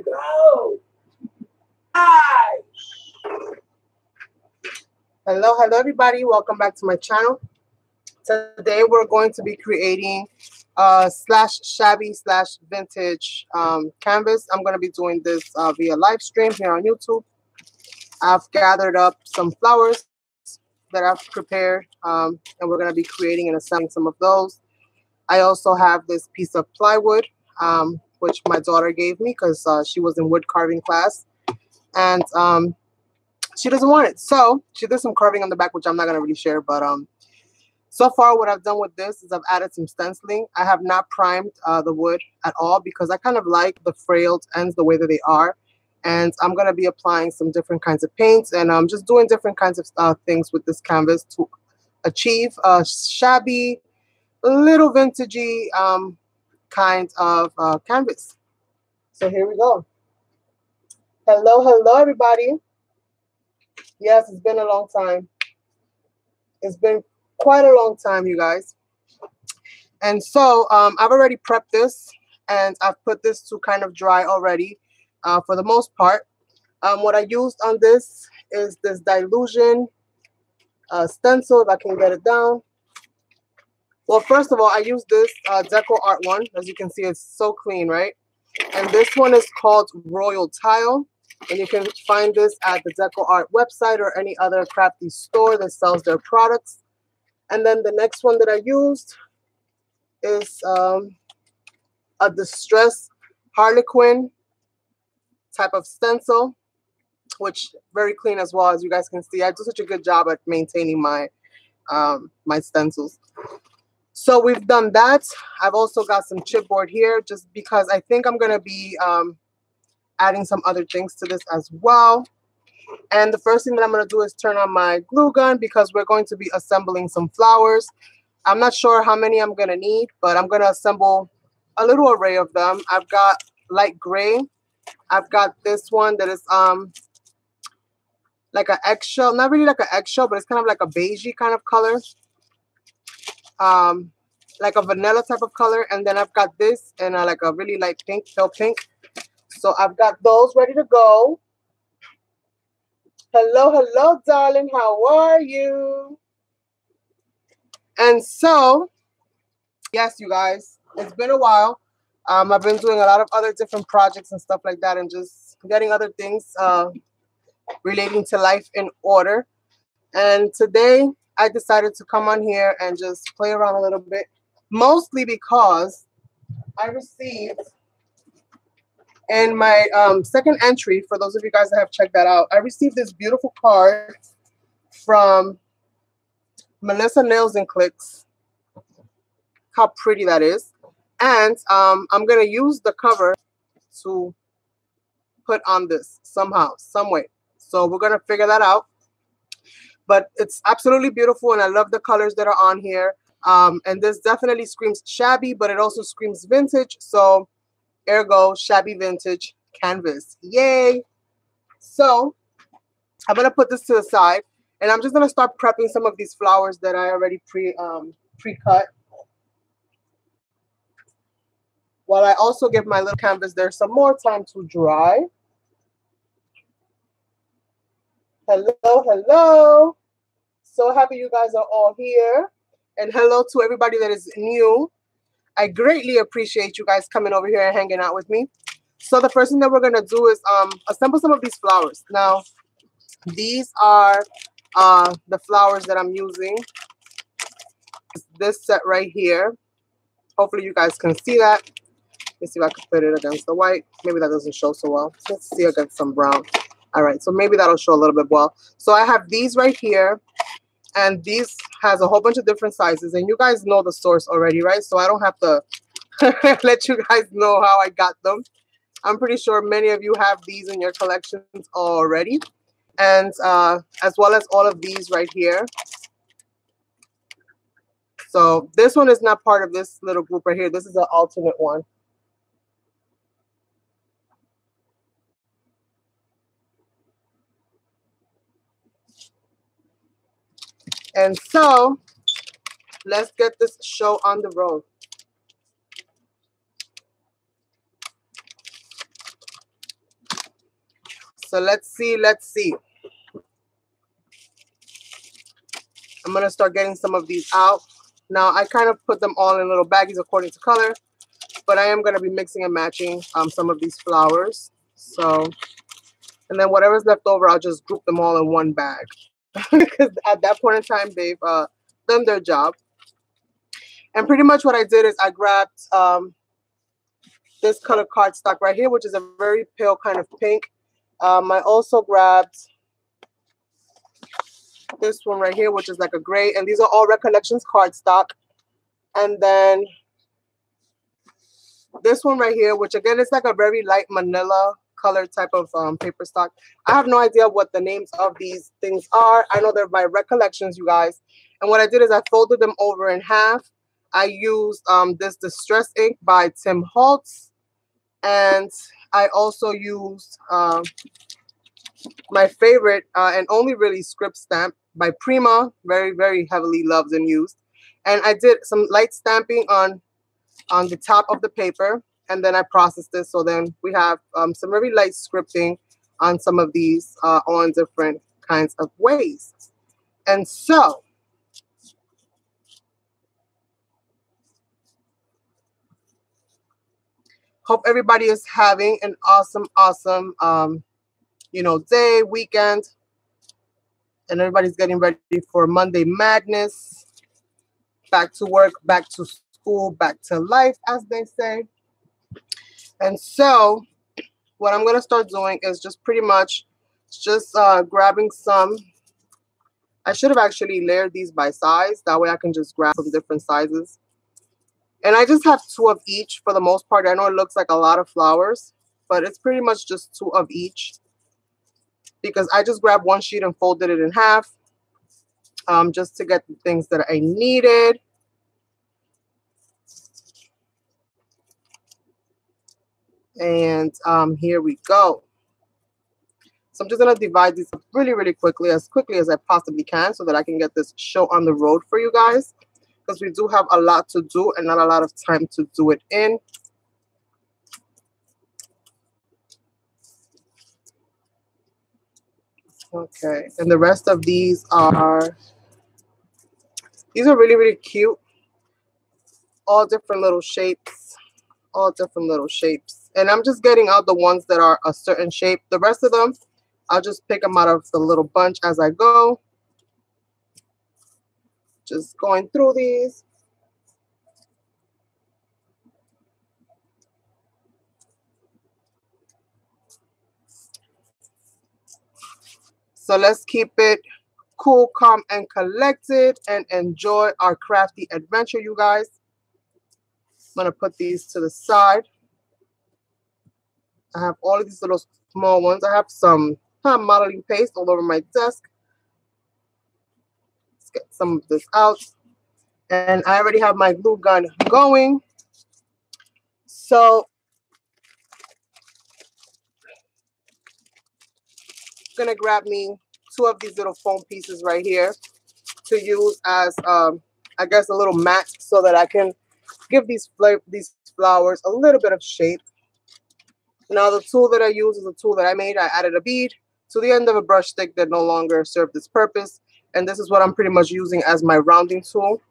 we go. Hi. Hello, everybody. Welcome back to my channel. Today we're going to be creating slash shabby slash vintage canvas. I'm going to be doing this via live stream here on YouTube. I've gathered up some flowers that I've prepared, and we're going to be creating and assembling some of those. I also have this piece of plywood, which my daughter gave me because she was in wood carving class, and she doesn't want it. So she did some carving on the back, which I'm not going to really share, but so far what I've done with this is I've added some stenciling. I have not primed the wood at all because I kind of like the frayed ends the way that they are. And I'm going to be applying some different kinds of paints, and I'm just doing different kinds of things with this canvas to achieve a shabby, little vintagey kind of canvas. So here we go. Hello, everybody. Yes, it's been a long time. It's been quite a long time, you guys. And so I've already prepped this, and I've put this to kind of dry already for the most part. What I used on this is this Dylusion stencil, if I can get it down. Well, first of all, I used this Decoart one. As you can see, it's so clean, right? And this one is called Royal Tile. And you can find this at the Decoart website or any other crafty store that sells their products. And then the next one that I used is a distressed Harlequin type of stencil, which very clean as well. As you guys can see, I do such a good job at maintaining my my stencils. So we've done that. I've also got some chipboard here just because I think I'm going to be adding some other things to this as well. And the first thing that I'm going to do is turn on my glue gun because we're going to be assembling some flowers. I'm not sure how many I'm going to need, but I'm going to assemble a little array of them. I've got light gray. I've got this one that is like an eggshell, not really like an eggshell, but it's kind of like a beigey kind of color. Like a vanilla type of color. And then I've got this and like a really light pink, pale pink. So I've got those ready to go. Hello, darling. How are you? And so, yes, you guys, it's been a while. I've been doing a lot of other different projects and stuff like that and just getting other things relating to life in order. And today I decided to come on here and just play around a little bit, mostly because I received in my second entry, for those of you guys that have checked that out, I received this beautiful card from Melissa Nails and Clicks. How pretty that is. And I'm going to use the cover to put on this somehow, some way. So we're going to figure that out. But it's absolutely beautiful, and I love the colors that are on here. And this definitely screams shabby, but it also screams vintage. So ergo, shabby vintage canvas. Yay! So I'm going to put this to the side, and I'm just going to start prepping some of these flowers that I already pre-cut. While I also give my little canvas there some more time to dry. Hello. So happy you guys are all here. And hello to everybody that is new. I greatly appreciate you guys coming over here and hanging out with me. So the first thing that we're going to do is assemble some of these flowers. Now, these are the flowers that I'm using. This set right here. Hopefully you guys can see that. Let's see if I can put it against the white. Maybe that doesn't show so well. Let's see against some brown. All right, so maybe that'll show a little bit well. So I have these right here, and these has a whole bunch of different sizes, and you guys know the source already, right? So I don't have to let you guys know how I got them. I'm pretty sure many of you have these in your collections already, and as well as all of these right here. So this one is not part of this little group right here. This is an alternate one. And so let's get this show on the road. So let's see, let's see. I'm going to start getting some of these out. Now, I kind of put them all in little baggies according to color, but I am going to be mixing and matching some of these flowers. So, and then whatever's left over, I'll just group them all in one bag. Because at that point in time, they've done their job. And pretty much what I did is I grabbed this color cardstock right here, which is a very pale kind of pink. I also grabbed this one right here, which is like a gray, and these are all Recollections cardstock. And then this one right here, which again is like a very light manila color type of paper stock. I have no idea what the names of these things are. I know they're by Recollections, you guys. And what I did is I folded them over in half. I used this Distress ink by Tim Holtz, and I also used my favorite and only really script stamp by Prima, very, very heavily loved and used. And I did some light stamping on the top of the paper, and then I processed this. So then we have some very light scripting on some of these on different kinds of ways. And so hope everybody is having an awesome, awesome, you know, day, weekend, and everybody's getting ready for Monday Madness. Back to work, back to school, back to life, as they say. And so what I'm going to start doing is just pretty much just grabbing some. I should have actually layered these by size. That way I can just grab some different sizes. And I just have 2 of each for the most part. I know it looks like a lot of flowers, but it's pretty much just 2 of each, because I just grabbed one sheet and folded it in half just to get the things that I needed. And here we go. So I'm just going to divide these up really, really quickly as I possibly can, so that I can get this show on the road for you guys, because we do have a lot to do and not a lot of time to do it in. Okay, and the rest of these are really, really cute. All different little shapes. All different little shapes. And I'm just getting out the ones that are a certain shape. The rest of them, I'll just pick them out of the little bunch as I go. Just going through these. So let's keep it cool, calm, and collected and enjoy our crafty adventure, you guys. I'm going to put these to the side. I have all of these little small ones. I have some modeling paste all over my desk. Let's get some of this out. And I already have my glue gun going. So I'm going to grab me 2 of these little foam pieces right here to use as, I guess, a little mat, so that I can give these flowers a little bit of shape. Now, the tool that I use is a tool that I made. I added a bead to the end of a brush stick that no longer served its purpose. And this is what I'm pretty much using as my rounding tool.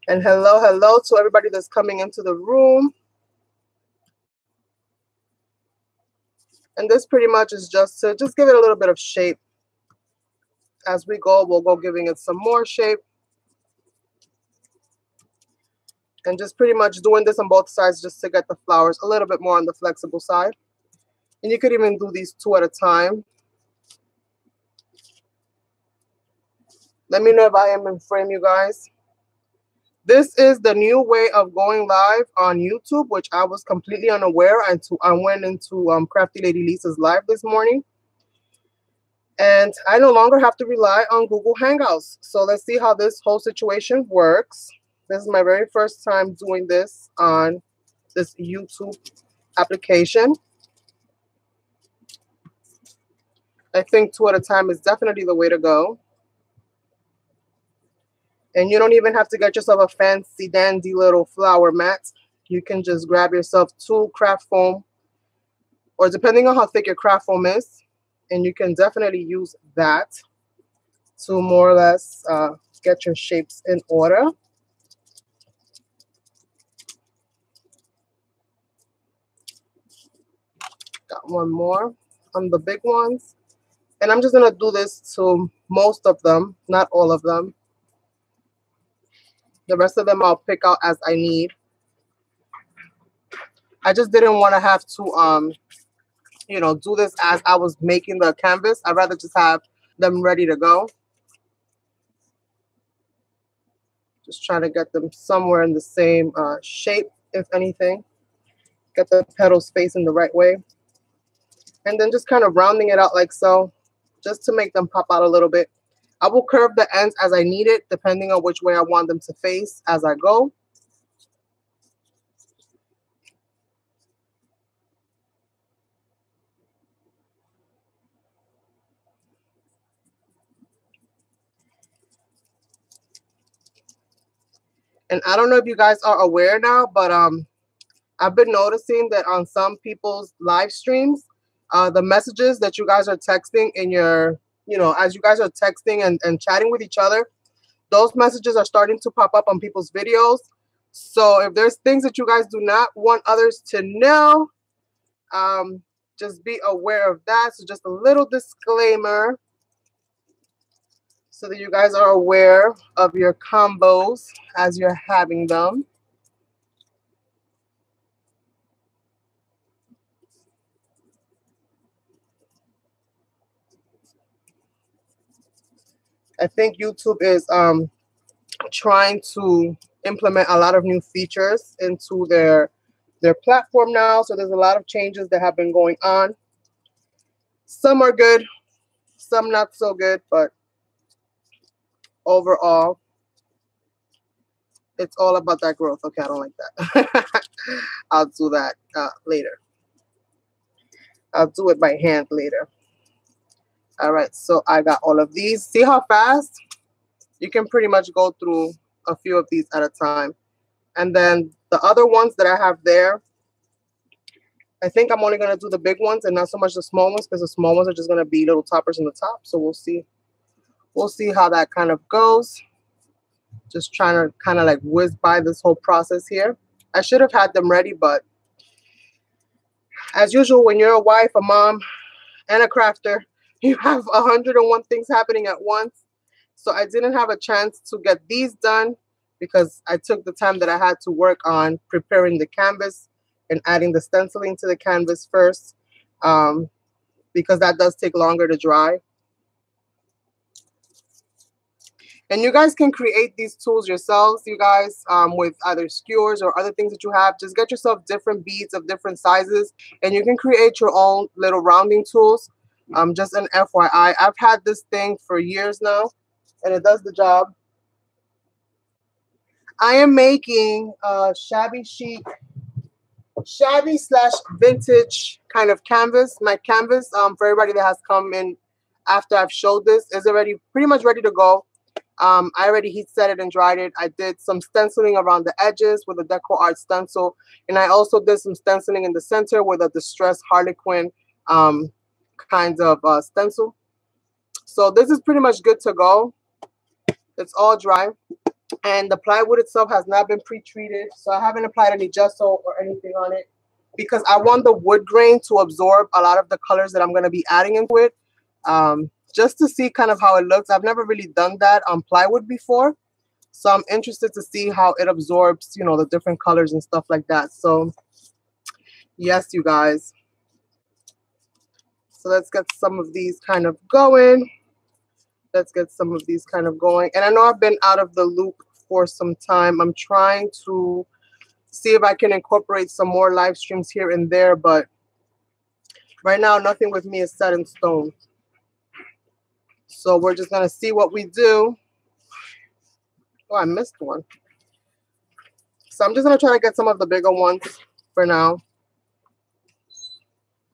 And hello, hello to everybody that's coming into the room. And this pretty much is just to give it a little bit of shape. As we go, we'll go giving it some more shape. And just pretty much doing this on both sides just to get the flowers a little bit more on the flexible side. And you could even do these 2 at a time. Let me know if I am in frame, you guys. This is the new way of going live on YouTube, which I was completely unaware until I went into Crafty Lady Lisa's live this morning. And I no longer have to rely on Google Hangouts. So let's see how this whole situation works. This is my very first time doing this on this YouTube application. I think 2 at a time is definitely the way to go. And you don't even have to get yourself a fancy dandy little flower mat. You can just grab yourself 2 craft foam, or depending on how thick your craft foam is, and you can definitely use that to more or less get your shapes in order. Got one more on the big ones. And I'm just going to do this to most of them, not all of them. The rest of them I'll pick out as I need. I just didn't want to have to, you know, do this as I was making the canvas. I'd rather just have them ready to go. Just trying to get them somewhere in the same shape, if anything. Get the petals facing the right way. And then just kind of rounding it out like so, just to make them pop out a little bit. I will curve the ends as I need it, depending on which way I want them to face as I go. And I don't know if you guys are aware now, but I've been noticing that on some people's live streams, the messages that you guys are texting in your, you know, as you guys are texting and chatting with each other, those messages are starting to pop up on people's videos. So if there's things that you guys do not want others to know, just be aware of that. So just a little disclaimer so that you guys are aware of your combos as you're having them. I think YouTube is trying to implement a lot of new features into their platform now. So there's a lot of changes that have been going on. Some are good, some not so good, but overall, it's all about that growth. Okay, I don't like that. I'll do that later. I'll do it by hand later. All right, so I got all of these. See how fast? You can pretty much go through a few of these at a time. And then the other ones that I have there, I think I'm only going to do the big ones and not so much the small ones, because the small ones are just going to be little toppers in the top. So we'll see. We'll see how that kind of goes. Just trying to kind of like whiz by this whole process here. I should have had them ready, but as usual, when you're a wife, a mom, and a crafter, you have 101 things happening at once. So I didn't have a chance to get these done because I took the time that I had to work on preparing the canvas and adding the stenciling to the canvas first, because that does take longer to dry. And you guys can create these tools yourselves, you guys, with either skewers or other things that you have. Just get yourself different beads of different sizes, and you can create your own little rounding tools. Just an FYI, I've had this thing for years now, and it does the job. I am making a shabby chic, shabby / vintage kind of canvas. My canvas, for everybody that has come in after I've showed this, is already pretty much ready to go. I already heat set it and dried it. I did some stenciling around the edges with a Decoart stencil, and I also did some stenciling in the center with a distressed Harlequin kind of stencil. So this is pretty much good to go. It's all dry, and the plywood itself has not been pre-treated, so I haven't applied any gesso or anything on it because I want the wood grain to absorb a lot of the colors that I'm going to be adding into it. Just to see kind of how it looks. I've never really done that on plywood before, so I'm interested to see how it absorbs, you know, the different colors and stuff like that. So yes, you guys. So let's get some of these kind of going. Let's get some of these kind of going. And I know I've been out of the loop for some time. I'm trying to see if I can incorporate some more live streams here and there, but right now nothing with me is set in stone. So we're just going to see what we do. Oh, I missed one. So I'm just going to try to get some of the bigger ones for now.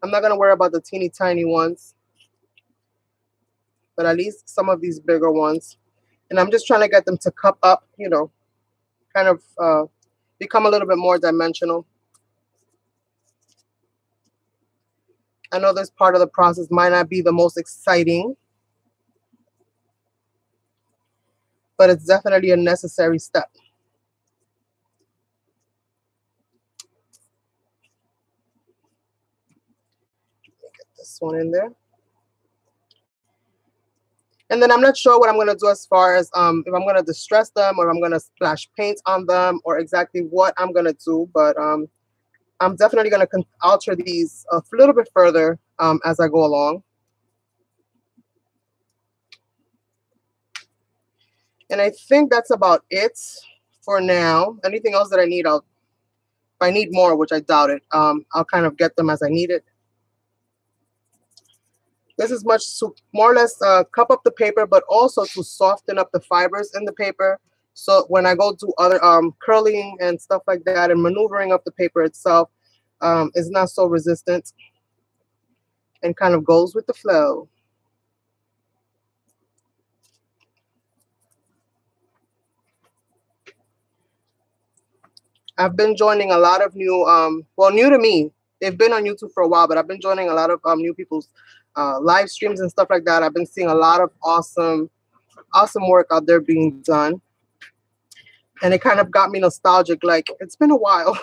I'm not going to worry about the teeny tiny ones, but at least some of these bigger ones. And I'm just trying to get them to cup up, you know, kind of become a little bit more dimensional. I know this part of the process might not be the most exciting, but it's definitely a necessary step. Get this one in there. And then I'm not sure what I'm going to do as far as if I'm going to distress them or I'm going to splash paint on them or exactly what I'm going to do. But I'm definitely going to alter these a little bit further as I go along. And I think that's about it for now. Anything else that I need, if I need more, which I doubt it, I'll kind of get them as I need it. This is more or less cup up the paper, but also to soften up the fibers in the paper. So when I go do other curling and stuff like that and maneuvering up the paper itself, it's not so resistant and kind of goes with the flow. I've been joining a lot of new, well, new to me. They've been on YouTube for a while, but I've been joining a lot of new people's live streams and stuff like that. I've been seeing a lot of awesome work out there being done. And it kind of got me nostalgic. Like, it's been a while.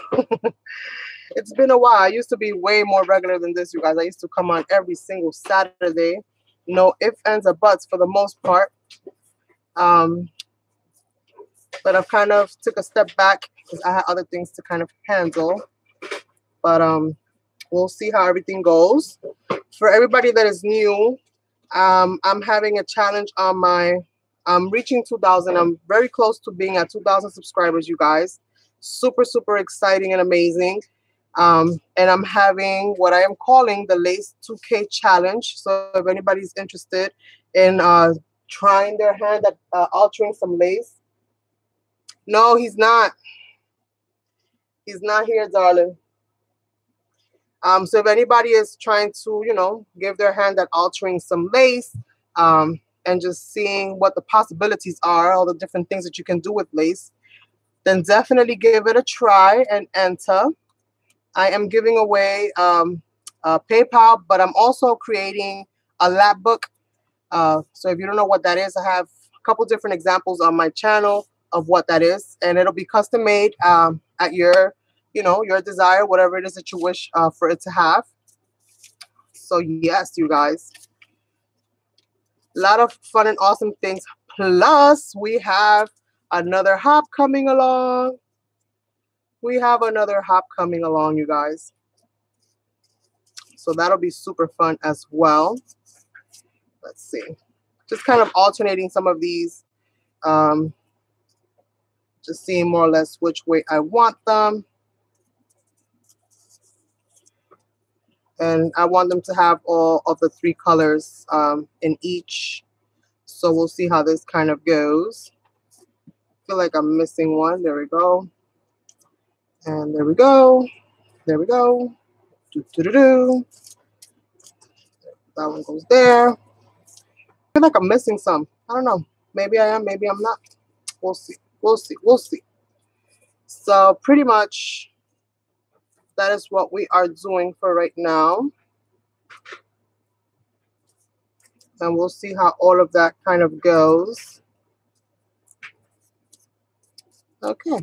It's been a while. I used to be way more regular than this, you guys. I used to come on every single Saturday. No ifs, ands, or buts for the most part. But I've kind of took a step back because I had other things to kind of handle. But we'll see how everything goes. For everybody that is new, I'm having a challenge on my, I'm reaching 2,000. I'm very close to being at 2,000 subscribers, you guys. Super, super exciting and amazing. And I'm having what I am calling the Lace 2K Challenge. So if anybody's interested in trying their hand at altering some lace. No, he's not. He's not here, darling. So if anybody is trying to, you know, give their hand at altering some lace and just seeing what the possibilities are, all the different things that you can do with lace, then definitely give it a try and enter. I am giving away PayPal, but I'm also creating a lapbook. So if you don't know what that is, I have a couple different examples on my channel of what that is, and it'll be custom made at your, you know, your desire, whatever it is that you wish for it to have. So yes, you guys, a lot of fun and awesome things. Plus, we have another hop coming along. We have another hop coming along, you guys. So that'll be super fun as well. Let's see. Just kind of alternating some of these. Just seeing more or less which way I want them. And I want them to have all of the 3 colors in each. So we'll see how this kind of goes. I feel like I'm missing one. There we go. And there we go. There we go. Do-do-do-do. That one goes there. I feel like I'm missing some. I don't know. Maybe I am. Maybe I'm not. We'll see. We'll see. We'll see. So pretty much that is what we are doing for right now. And we'll see how all of that kind of goes. Okay.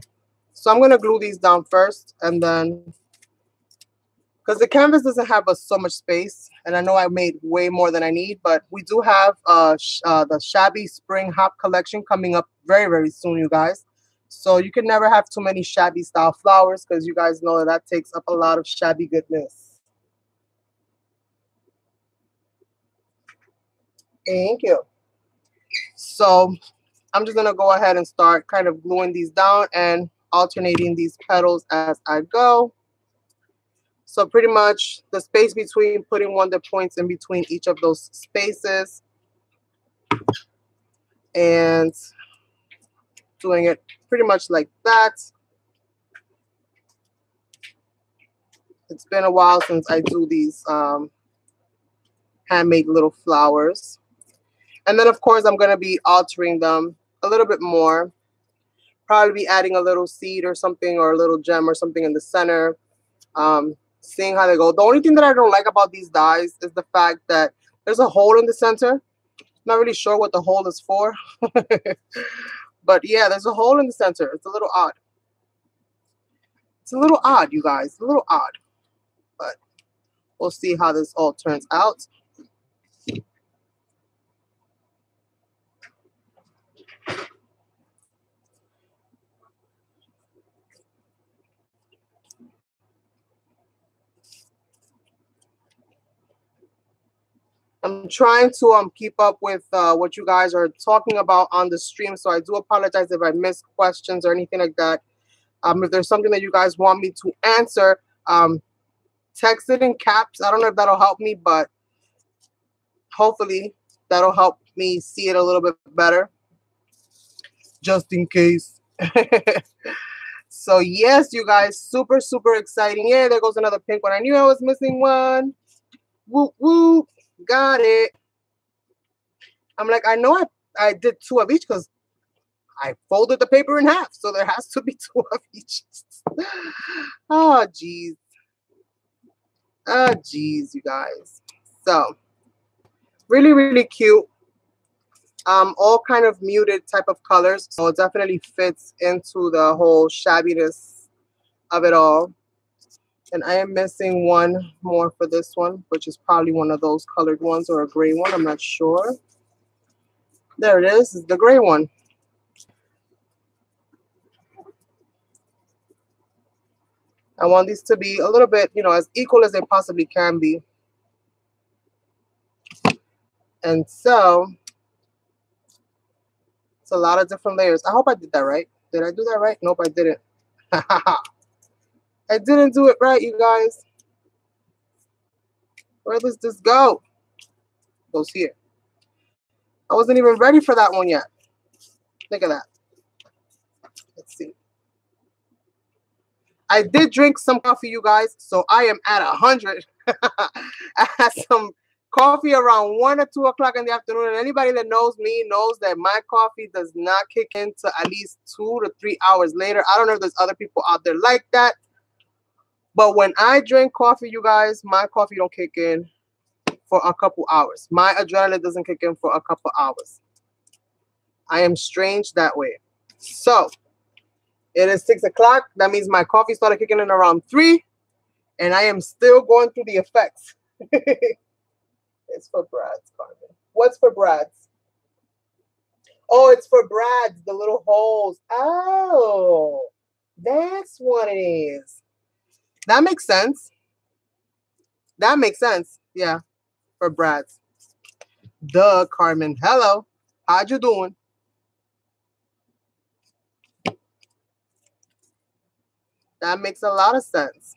So I'm going to glue these down first, and then, because the canvas doesn't have so much space, and I know I made way more than I need, but we do have the Shabby Spring Hop collection coming up very, very soon, you guys. So you can never have too many shabby style flowers, because you guys know that takes up a lot of shabby goodness. Thank you. So I'm just going to go ahead and start kind of gluing these down and alternating these petals as I go. So pretty much the space between, putting wonder points in between each of those spaces and doing it pretty much like that. It's been a while since I do these handmade little flowers. And then of course I'm going to be altering them a little bit more. Probably be adding a little seed or something, or a little gem or something in the center. Seeing how they go. The only thing that I don't like about these dies is the fact that there's a hole in the center. Not really sure what the hole is for. But yeah, there's a hole in the center. It's a little odd. It's a little odd, you guys. A little odd. But we'll see how this all turns out. I'm trying to keep up with what you guys are talking about on the stream, so I do apologize if I miss questions or anything like that. If there's something that you guys want me to answer, text it in caps. I don't know if that'll help me, but hopefully that'll help me see it a little bit better, just in case. So yes, you guys, super, super exciting. Yeah, there goes another pink one. I knew I was missing one. Whoop, whoop. Got it. I'm like, I know I did 2 of each because I folded the paper in half. So there has to be 2 of each. Oh, geez. Oh, geez, you guys. So really, really cute. All kind of muted type of colors. So it definitely fits into the whole shabbiness of it all. And I am missing one more for this one, which is probably one of those colored ones or a gray one. I'm not sure. There it is, the gray one. I want these to be a little bit, you know, as equal as they possibly can be. And so, it's a lot of different layers. I hope I did that right. Did I do that right? Nope, I didn't. I didn't do it right, you guys. Where does this go? It goes here. I wasn't even ready for that one yet. Look at that. Let's see. I did drink some coffee, you guys, so I am at 100. I had some coffee around 1 or 2 o'clock in the afternoon, and anybody that knows me knows that my coffee does not kick in to at least 2 to 3 hours later. I don't know if there's other people out there like that, but when I drink coffee, you guys, my coffee don't kick in for a couple hours. My adrenaline doesn't kick in for a couple hours. I am strange that way. So it is 6 o'clock. That means my coffee started kicking in around 3, and I am still going through the effects. It's for Brad's, Carmen. What's for Brad's? Oh, it's for Brad's, the little holes. Oh, that's what it is. That makes sense. That makes sense. Yeah, for Brad's. Duh, Carmen. Hello. How you doing? That makes a lot of sense.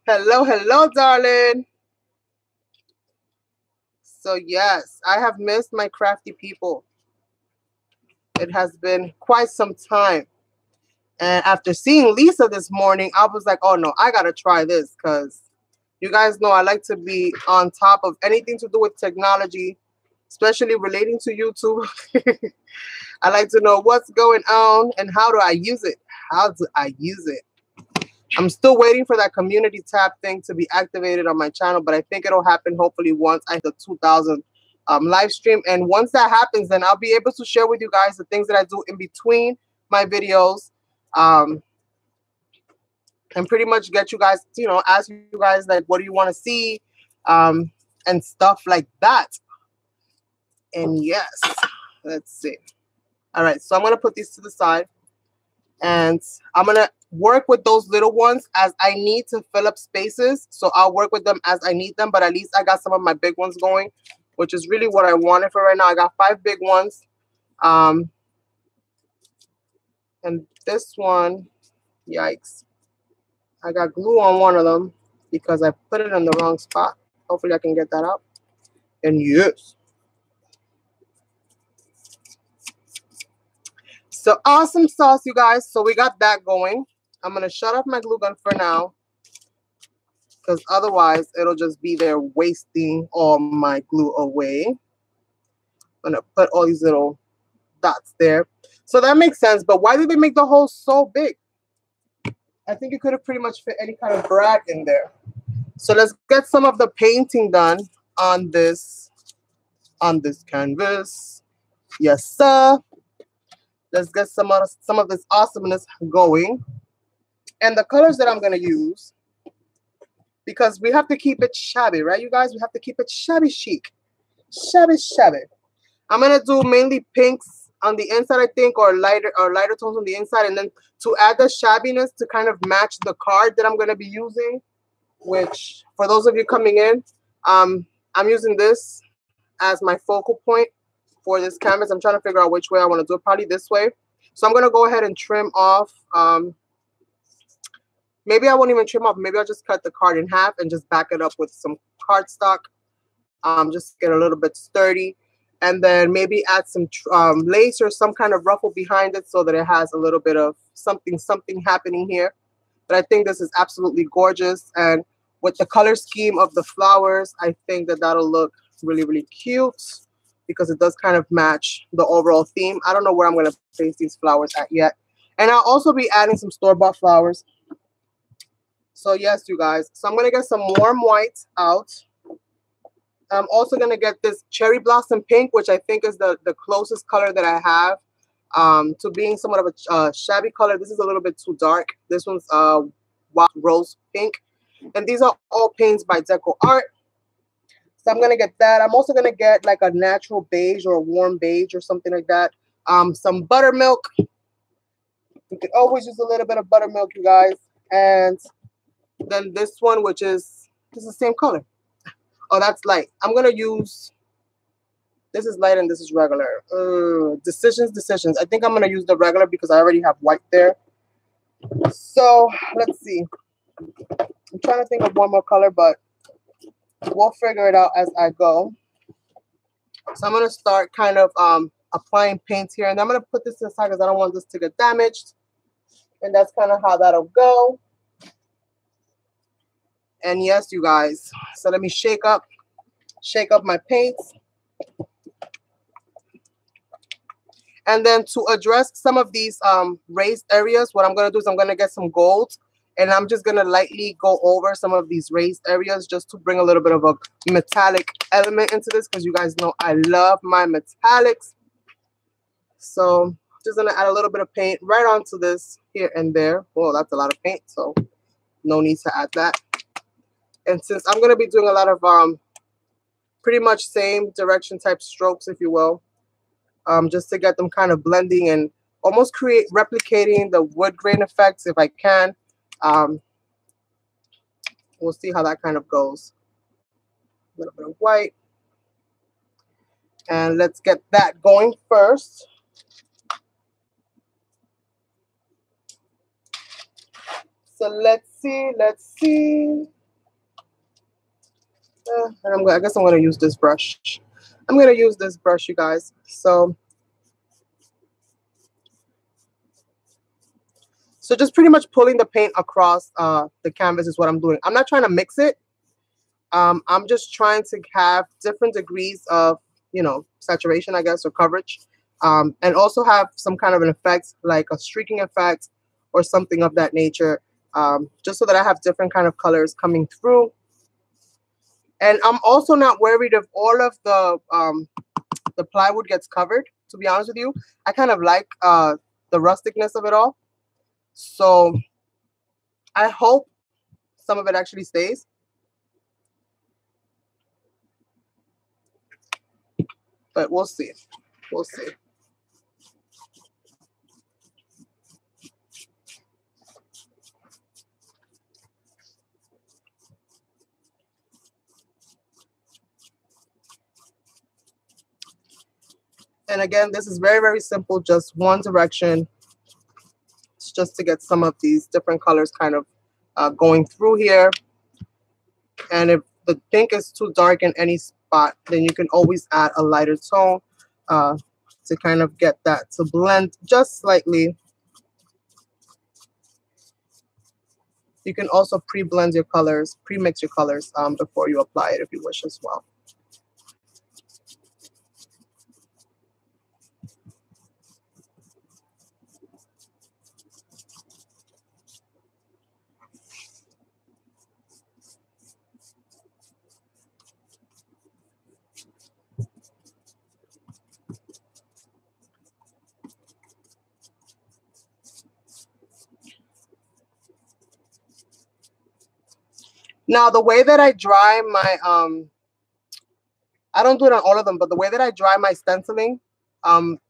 Hello, hello, darling. So yes, I have missed my crafty people. It has been quite some time. And after seeing Lisa this morning, I was like, oh no, I gotta try this, because you guys know I like to be on top of anything to do with technology, especially relating to YouTube. I like to know what's going on and how do I use it? How do I use it? I'm still waiting for that community tab thing to be activated on my channel, but I think it'll happen hopefully once I hit the 2,000 live stream. And once that happens, then I'll be able to share with you guys the things that I do in between my videos, and pretty much get you guys, you know, ask you guys like, what do you want to see, and stuff like that. And yes, let's see. All right, so I'm gonna put these to the side, and I'm gonna work with those little ones as I need to fill up spaces. So I'll work with them as I need them, but at least I got some of my big ones going, which is really what I wanted for right now. I got 5 big ones. And this one, yikes. I got glue on one of them because I put it in the wrong spot. Hopefully I can get that out. And yes. So awesome sauce, you guys. So we got that going. I'm going to shut off my glue gun for now. because otherwise it'll just be there wasting all my glue away. I'm gonna put all these little dots there. So that makes sense, but why did they make the hole so big? I think it could have pretty much fit any kind of brag in there. So let's get some of the painting done on this canvas. Yes, sir. Let's get some of this awesomeness going. And the colors that I'm gonna use, because we have to keep it shabby, right, you guys? We have to keep it shabby chic. Shabby, shabby. I'm gonna do mainly pinks on the inside, I think, or lighter tones on the inside, and then to add the shabbiness to kind of match the card that I'm gonna be using, which for those of you coming in, I'm using this as my focal point for this canvas. I'm trying to figure out which way I want to do it, probably this way. So I'm gonna go ahead and trim off. Maybe I won't even trim off. Maybe I'll just cut the card in half and just back it up with some cardstock. Just get a little bit sturdy. And then maybe add some lace or some kind of ruffle behind it so that it has a little bit of something happening here. But I think this is absolutely gorgeous. And with the color scheme of the flowers, I think that that'll look really, really cute because it does kind of match the overall theme. I don't know where I'm going to place these flowers at yet. And I'll also be adding some store-bought flowers. So yes, you guys. So I'm going to get some warm white out. I'm also going to get this cherry blossom pink, which I think is the closest color that I have to being somewhat of a shabby color. This is a little bit too dark. This one's wild rose pink. And these are all paints by Decoart. So I'm going to get that. I'm also going to get like a natural beige or a warm beige or something like that. Some buttermilk. You can always use a little bit of buttermilk, you guys. And then this one, which is the same color. Oh, that's light. I'm going to use, this is light and this is regular. Decisions. I think I'm going to use the regular because I already have white there. So let's see. I'm trying to think of one more color, but we'll figure it out as I go. So I'm going to start kind of applying paint here. And I'm going to put this inside because I don't want this to get damaged. And that's kind of how that'll go. And yes, you guys, so let me shake up my paints. And then to address some of these raised areas, what I'm going to do is I'm going to get some gold. And I'm just going to lightly go over some of these raised areas just to bring a little bit of a metallic element into this because you guys know I love my metallics. So just going to add a little bit of paint right onto this here and there. Well, that's a lot of paint, so no need to add that. And since I'm going to be doing a lot of pretty much same direction type strokes, if you will, just to get them kind of blending and almost replicating the wood grain effects if I can. We'll see how that kind of goes. A little bit of white. And let's get that going first. So let's see. And I guess I'm going to use this brush. I'm going to use this brush, you guys. So just pretty much pulling the paint across the canvas is what I'm doing. I'm not trying to mix it. I'm just trying to have different degrees of, saturation, I guess, or coverage. And also have some kind of an effect, like a streaking effect or something of that nature, just so that I have different kind of colors coming through. And I'm also not worried if all of the plywood gets covered, to be honest with you. I kind of like the rusticness of it all. So I hope some of it actually stays. But we'll see. We'll see. And again, this is very, very simple, just one direction. It's just to get some of these different colors kind of going through here. And if the pink is too dark in any spot, then you can always add a lighter tone to kind of get that to blend just slightly. You can also pre-blend your colors, pre-mix your colors before you apply it if you wish as well. Now, the way that I dry my, I don't do it on all of them, but the way that I dry my stenciling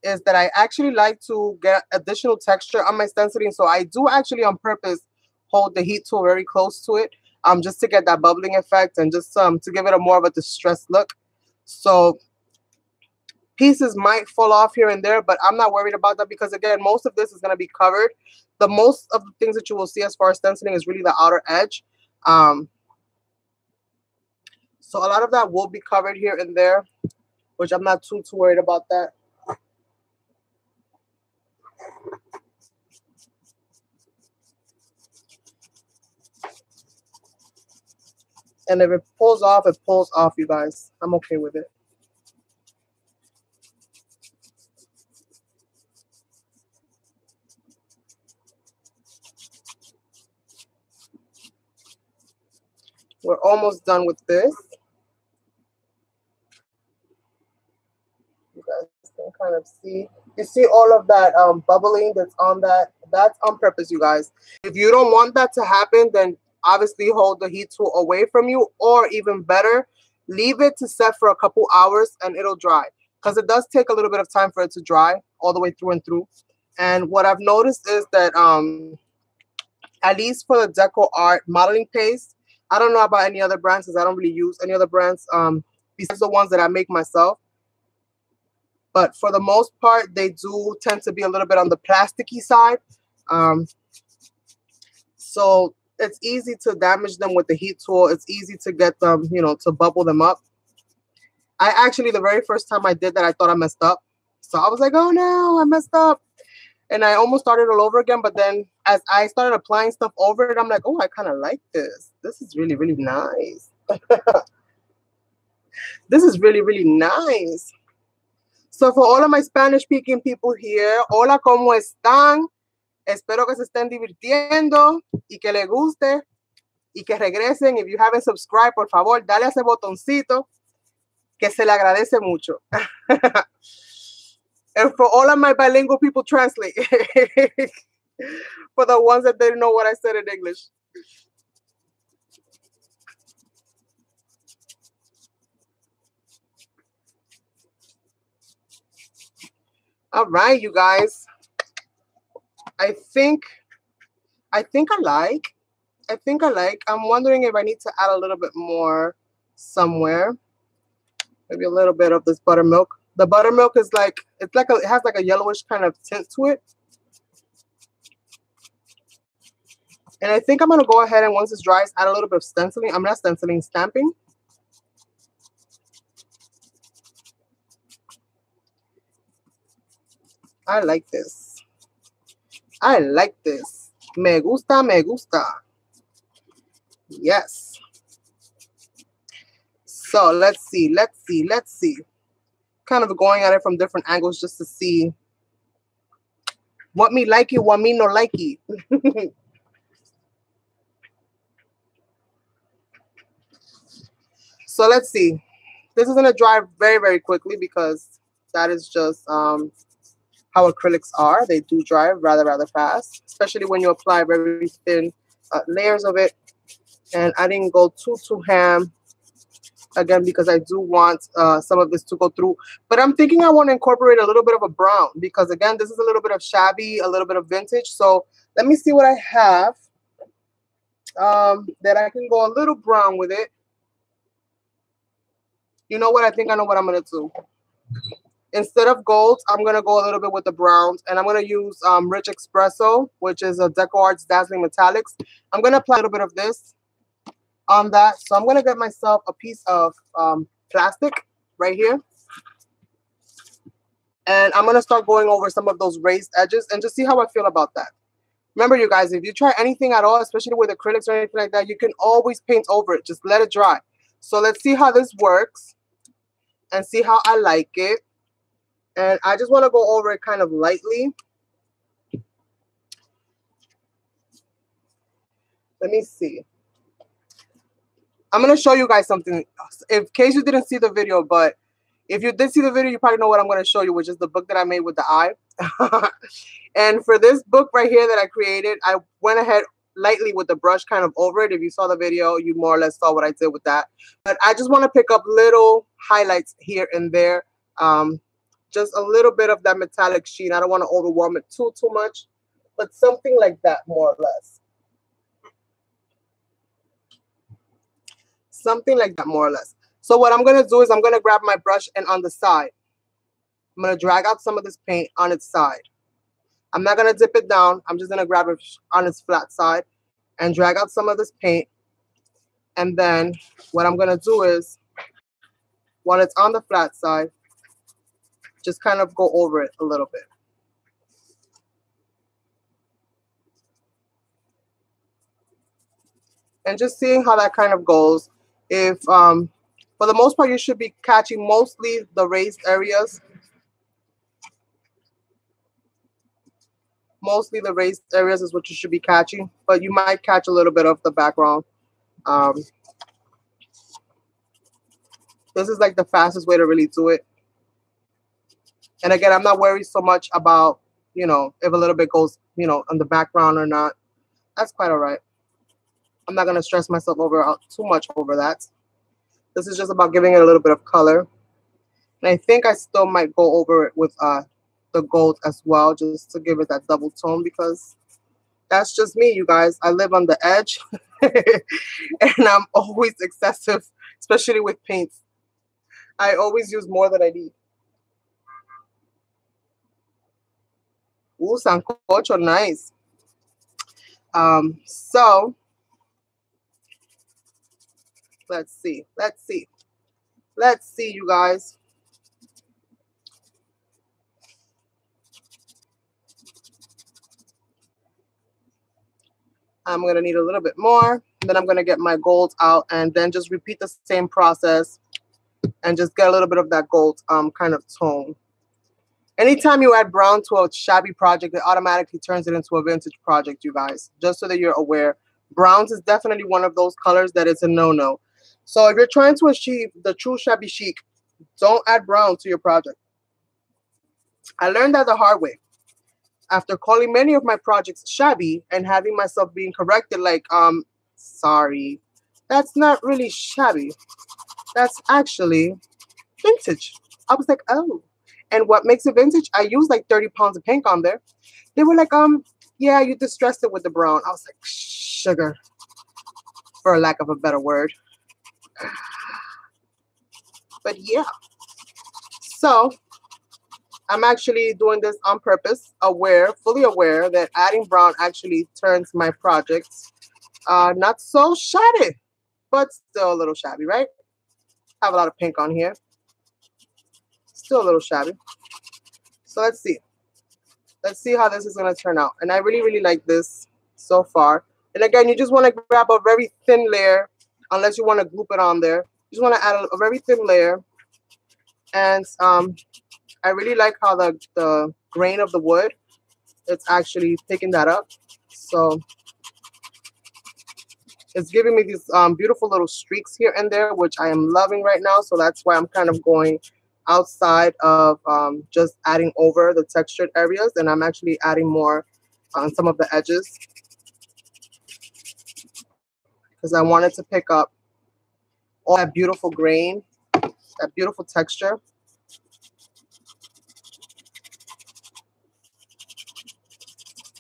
is that I actually like to get additional texture on my stenciling. So I do actually on purpose hold the heat tool very close to it just to get that bubbling effect and just to give it a more of a distressed look. So pieces might fall off here and there, but I'm not worried about that because, again, most of this is going to be covered. The most of the things that you will see as far as stenciling is really the outer edge. So a lot of that will be covered here and there, which I'm not too worried about that. And if it pulls off, it pulls off, you guys. I'm okay with it. We're almost done with this. You guys can kind of see. You see all of that bubbling that's on that. That's on purpose, you guys. If you don't want that to happen, then obviously hold the heat tool away from you, or even better, leave it to set for a couple hours and it'll dry. Because it does take a little bit of time for it to dry all the way through and through. And what I've noticed is that at least for the Decoart modeling paste, I don't know about any other brands because I don't really use any other brands besides the ones that I make myself. But for the most part, they do tend to be a little bit on the plasticky side. So it's easy to damage them with the heat tool. It's easy to get them, you know, to bubble them up. I actually, the very first time I did that, I thought I messed up. So I was like, oh no, I messed up. And I almost started all over again. But then as I started applying stuff over it, I'm like, oh, I kind of like this. This is really, really nice. This is really, really nice. So for all of my Spanish-speaking people here, hola, ¿cómo están? Espero que se estén divirtiendo y que les guste y que regresen. If you haven't subscribed, por favor, dale a ese botoncito que se le agradece mucho. And for all of my bilingual people, translate. For the ones that didn't know what I said in English. All right, you guys. I think I like. I'm wondering if I need to add a little bit more somewhere. Maybe a little bit of this buttermilk. The buttermilk is like, it has like a yellowish kind of tint to it. And I think I'm going to go ahead and once this dries, add a little bit of stenciling. I'm not stenciling, stamping. I like this. I like this. Me gusta, me gusta. Yes. So let's see. Kind of going at it from different angles just to see what me like it, what me no like it. So let's see. This is going to dry very, very quickly because that is just how acrylics are. They do dry rather, rather fast, especially when you apply very thin layers of it. And I didn't go too ham, again, because I do want some of this to go through. But I'm thinking I want to incorporate a little bit of a brown because, again, this is a little bit of shabby, a little bit of vintage. So let me see what I have that I can go a little brown with it. You know what? I think I know what I'm going to do. Instead of golds, I'm going to go a little bit with the browns. And I'm going to use Rich Espresso, which is a Decoart's Dazzling Metallics. I'm going to apply a little bit of this on that. So I'm going to get myself a piece of plastic right here. And I'm going to start going over some of those raised edges and just see how I feel about that. Remember, you guys, if you try anything at all, especially with acrylics or anything like that, you can always paint over it. Just let it dry. So let's see how this works and see how I like it. And I just want to go over it kind of lightly. Let me see. I'm going to show you guys something in case you didn't see the video, but if you did see the video, you probably know what I'm going to show you, which is the book that I made with the eye. And for this book right here that I created, I went ahead lightly with the brush kind of over it. If you saw the video, you more or less saw what I did with that. But I just want to pick up little highlights here and there. Just a little bit of that metallic sheen. I don't want to overwhelm it too much, but something like that more or less. Something like that more or less. So what I'm going to do is I'm going to grab my brush and on the side, I'm going to drag out some of this paint on its side. I'm not going to dip it down. I'm just going to grab it on its flat side and drag out some of this paint. And then what I'm going to do is, while it's on the flat side, just kind of go over it a little bit. And just seeing how that kind of goes. If, for the most part, you should be catching mostly the raised areas. Mostly the raised areas is what you should be catching, but you might catch a little bit of the background. This is like the fastest way to really do it. And again, I'm not worried so much about, you know, if a little bit goes, you know, on the background or not. That's quite all right. I'm not going to stress myself too much over that. This is just about giving it a little bit of color. And I think I still might go over it with the gold as well, just to give it that double tone, because that's just me, you guys. I live on the edge and I'm always excessive, especially with paints. I always use more than I need. Ooh, sancocho, nice. So let's see, you guys. I'm going to need a little bit more. Then I'm going to get my gold out and then just repeat the same process and just get a little bit of that gold kind of tone. Anytime you add brown to a shabby project, it automatically turns it into a vintage project, you guys. Just so that you're aware. Browns is definitely one of those colors that is a no-no. So if you're trying to achieve the true shabby chic, don't add brown to your project. I learned that the hard way. After calling many of my projects shabby and having myself being corrected like, sorry, that's not really shabby. That's actually vintage. I was like, oh. And what makes it vintage? I used like 30 pounds of paint on there. They were like, yeah, you distressed it with the brown. I was like, sugar, for lack of a better word. But yeah. So I'm actually doing this on purpose, fully aware that adding brown actually turns my projects not so shabby, but still a little shabby, right? Have a lot of pink on here. Still a little shabby. So let's see. Let's see how this is going to turn out. And I really, really like this so far. And again, you just want to grab a very thin layer, unless you want to group it on there. You just want to add a very thin layer. And I really like how the grain of the wood, it's actually picking that up. So it's giving me these beautiful little streaks here and there, which I am loving right now. So that's why I'm kind of going outside of just adding over the textured areas. And I'm actually adding more on some of the edges, because I wanted to pick up all that beautiful grain, that beautiful texture.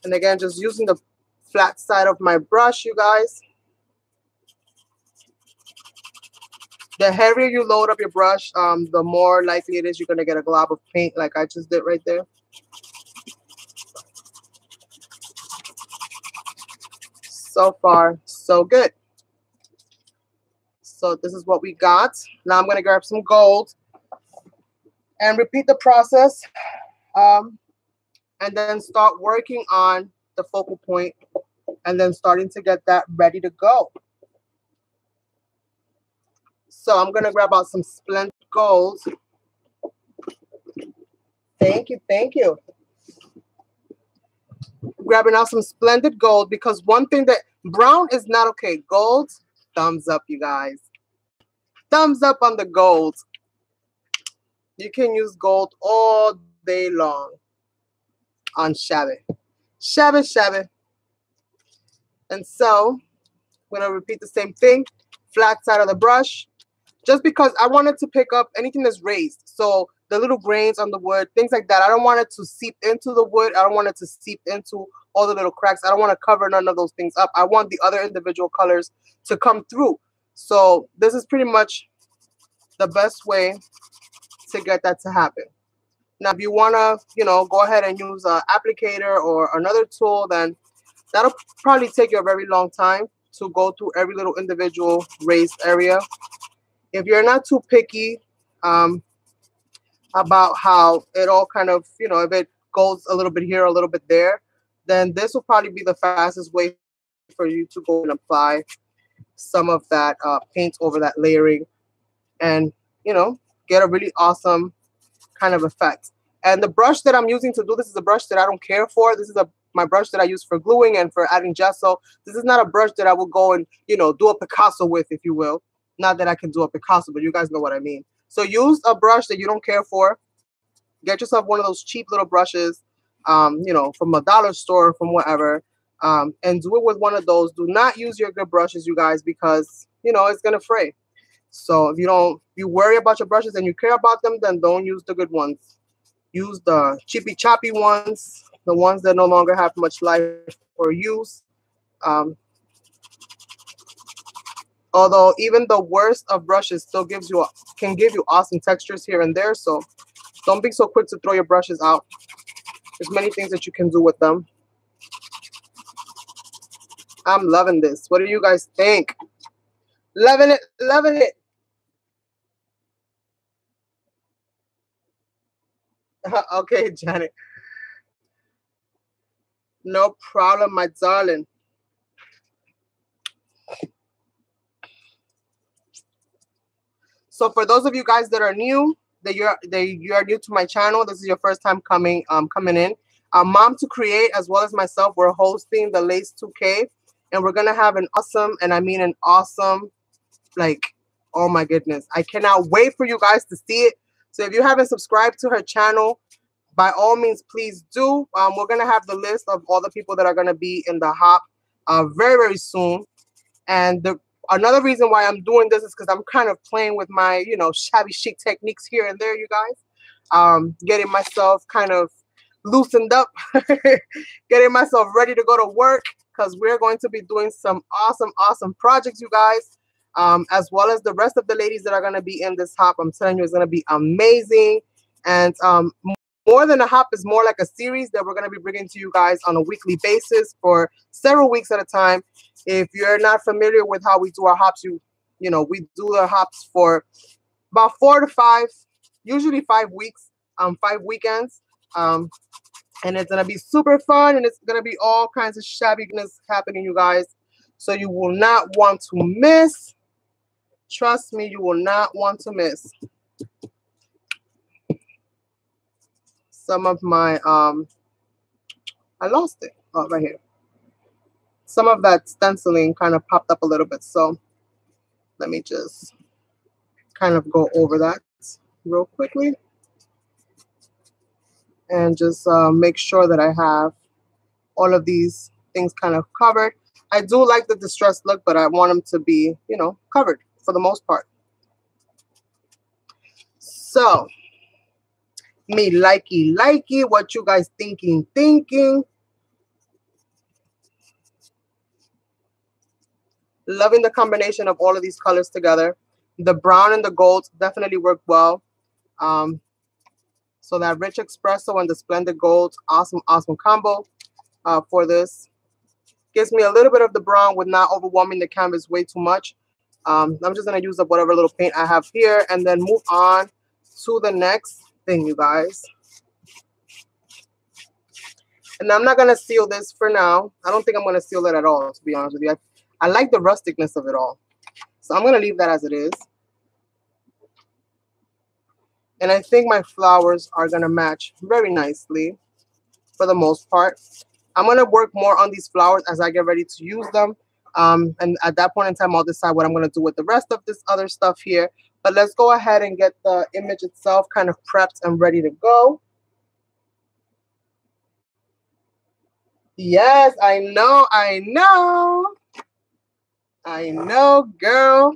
And again, just using the flat side of my brush, you guys. The heavier you load up your brush, the more likely it is you're going to get a glob of paint like I just did right there. So far, so good. So this is what we got. Now I'm going to grab some gold and repeat the process. And then start working on the focal point, and then starting to get that ready to go. So I'm going to grab out some Splendid Gold. Thank you, thank you. Grabbing out some Splendid Gold, because one thing that brown is not okay. Gold, thumbs up, you guys. Thumbs up on the gold. You can use gold all day long on Shabby. Shabby, Shabby. And so I'm going to repeat the same thing. Flat side of the brush. Just because I wanted to pick up anything that's raised. So the little grains on the wood, things like that. I don't want it to seep into the wood. I don't want it to seep into all the little cracks. I don't want to cover none of those things up. I want the other individual colors to come through. So this is pretty much the best way to get that to happen. Now, if you want to, you know, go ahead and use an applicator or another tool, then that'll probably take you a very long time to go through every little individual raised area. If you're not too picky about how it all kind of, you know, if it goes a little bit here, a little bit there, then this will probably be the fastest way for you to go and apply some of that paint over that layering and, you know, get a really awesome kind of effect. And the brush that I'm using to do this is a brush that I don't care for. This is my brush that I use for gluing and for adding gesso. This is not a brush that I will go and, you know, do a Picasso with, if you will. Not that I can do a Picasso, but you guys know what I mean. So use a brush that you don't care for. Get yourself one of those cheap little brushes, you know, from a dollar store, from whatever, and do it with one of those. Do not use your good brushes, you guys, because, you know, it's going to fray. So if you worry about your brushes and you care about them, then don't use the good ones. Use the chippy choppy ones, the ones that no longer have much life or use. Although even the worst of brushes still can give you awesome textures here and there. So don't be so quick to throw your brushes out. There's many things that you can do with them. I'm loving this. What do you guys think? Loving it, loving it. Okay, Janet. No problem, my darling. So for those of you guys that are new, that you are new to my channel, this is your first time coming in. Mom to Create, as well as myself, we're hosting the Lace 2K, and we're gonna have an awesome, and I mean an awesome, like, oh my goodness, I cannot wait for you guys to see it. So if you haven't subscribed to her channel, by all means, please do. We're gonna have the list of all the people that are gonna be in the hop very, very soon. And another reason why I'm doing this is because I'm kind of playing with my, you know, shabby chic techniques here and there, you guys. Getting myself kind of loosened up, getting myself ready to go to work, because we're going to be doing some awesome, awesome projects, you guys, as well as the rest of the ladies that are going to be in this hop. I'm telling you, it's going to be amazing. And more than a hop is more like a series that we're going to be bringing to you guys on a weekly basis for several weeks at a time. If you're not familiar with how we do our hops, you know, we do the hops for about 4 to 5, usually 5 weeks, 5 weekends. And it's going to be super fun, and it's going to be all kinds of shabbiness happening, you guys. So you will not want to miss. Trust me, you will not want to miss. Some of my, I lost it. Oh, right here. Some of that stenciling kind of popped up a little bit. So let me just kind of go over that real quickly. And just make sure that I have all of these things kind of covered. I do like the distressed look, but I want them to be, you know, covered for the most part. So, me likey, what you guys thinking? Loving the combination of all of these colors together. The brown and the gold definitely work well. So that rich espresso and the splendid gold, awesome, awesome combo for this. Gives me a little bit of the brown with not overwhelming the canvas way too much. I'm just going to use up whatever little paint I have here and then move on to the next thing, you guys. And I'm not going to seal this for now. I don't think I'm going to seal it at all, to be honest with you. I like the rusticness of it all. So I'm going to leave that as it is. And I think my flowers are going to match very nicely for the most part. I'm going to work more on these flowers as I get ready to use them. And at that point in time, I'll decide what I'm going to do with the rest of this other stuff here. But let's go ahead and get the image itself kind of prepped and ready to go. Yes, I know, girl.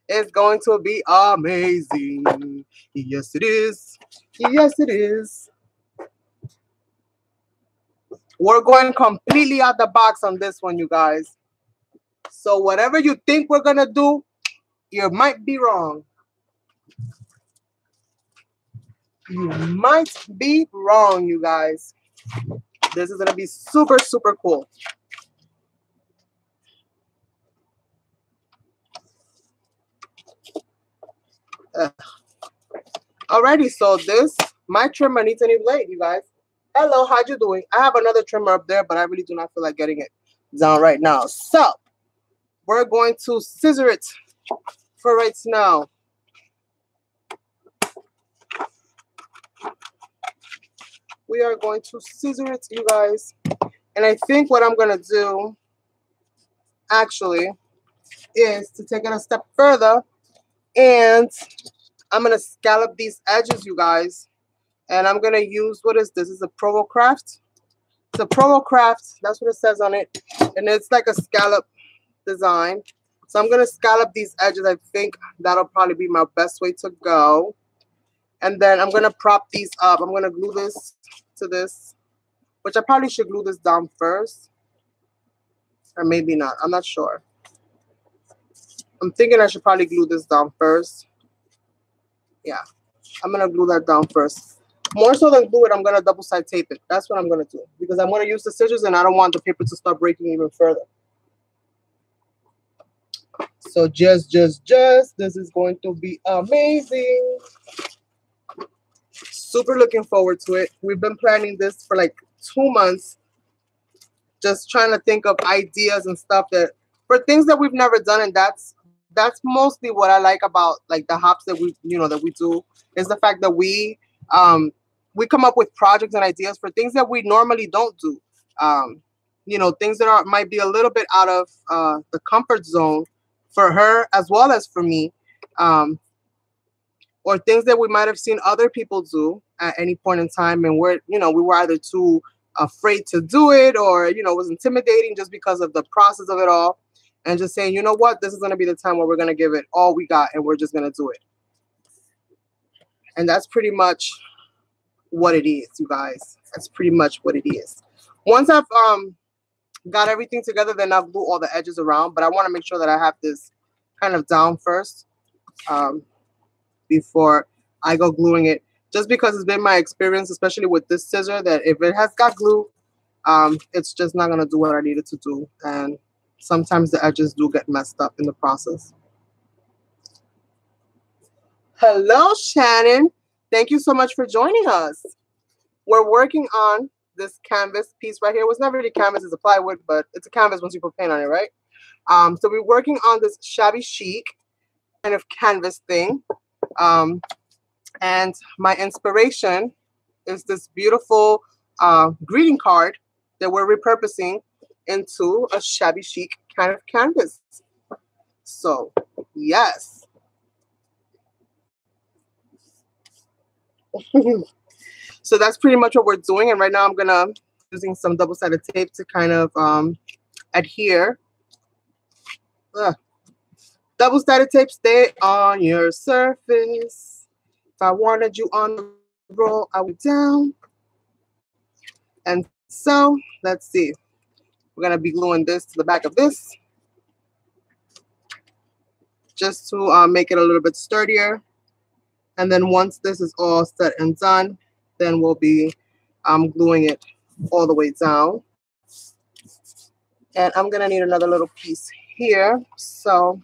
It's going to be amazing. Yes, it is. Yes, it is. We're going completely out the box on this one, you guys. So whatever you think we're going to do, you might be wrong. You might be wrong, you guys. This is going to be super, super cool. Alrighty, so my trimmer needs a new blade, you guys. Hello, how you doing? I have another trimmer up there, but I really do not feel like getting it down right now. So we're going to scissor it for right now. We are going to scissor it, you guys. And I think what I'm going to do, actually, is to take it a step further. And I'm going to scallop these edges, you guys. And I'm going to use, what is this? It's a Provo Craft. It's a Provo Craft. That's what it says on it. And it's like a scallop design. So I'm going to scallop these edges. I think that'll probably be my best way to go. And then I'm going to prop these up. I'm going to glue this to this, which I probably should glue this down first. Or maybe not. I'm not sure. I'm thinking I should probably glue this down first. Yeah. I'm going to glue that down first. More so than glue it, I'm going to double side tape it. That's what I'm going to do. Because I'm going to use the scissors and I don't want the paper to start breaking even further. So just, this is going to be amazing. Super looking forward to it. We've been planning this for like 2 months. Just trying to think of ideas and stuff for things that we've never done. And that's mostly what I like about like the hops that we do, is the fact that we come up with projects and ideas for things that we normally don't do. Things that might be a little bit out of the comfort zone for her as well as for me, or things that we might have seen other people do at any point in time, and we were either too afraid to do it, or it was intimidating just because of the process of it all, and just saying, you know what, this is going to be the time where we're going to give it all we got and we're just going to do it. And that's pretty much what it is, you guys. That's pretty much what it is. Once I've got everything together, then I'll glue all the edges around, but I want to make sure that I have this kind of down first before I go gluing it, just because it's been my experience, especially with this scissor, that if it has got glue, it's just not going to do what I need it to do, and sometimes the edges do get messed up in the process. Hello, Shannon. Thank you so much for joining us. We're working on this canvas piece right here. It was never really canvas, it's a plywood, but it's a canvas once you put paint on it, right? So we're working on this shabby chic kind of canvas thing. And my inspiration is this beautiful greeting card that we're repurposing into a shabby chic kind of canvas. So, yes. So that's pretty much what we're doing. And right now I'm using some double-sided tape to kind of adhere. Double-sided tape, stay on your surface. If I wanted you on the roll, I would down. And so, let's see. We're going to be gluing this to the back of this, just to make it a little bit sturdier. And then once this is all set and done, then we'll be gluing it all the way down. And I'm going to need another little piece here. So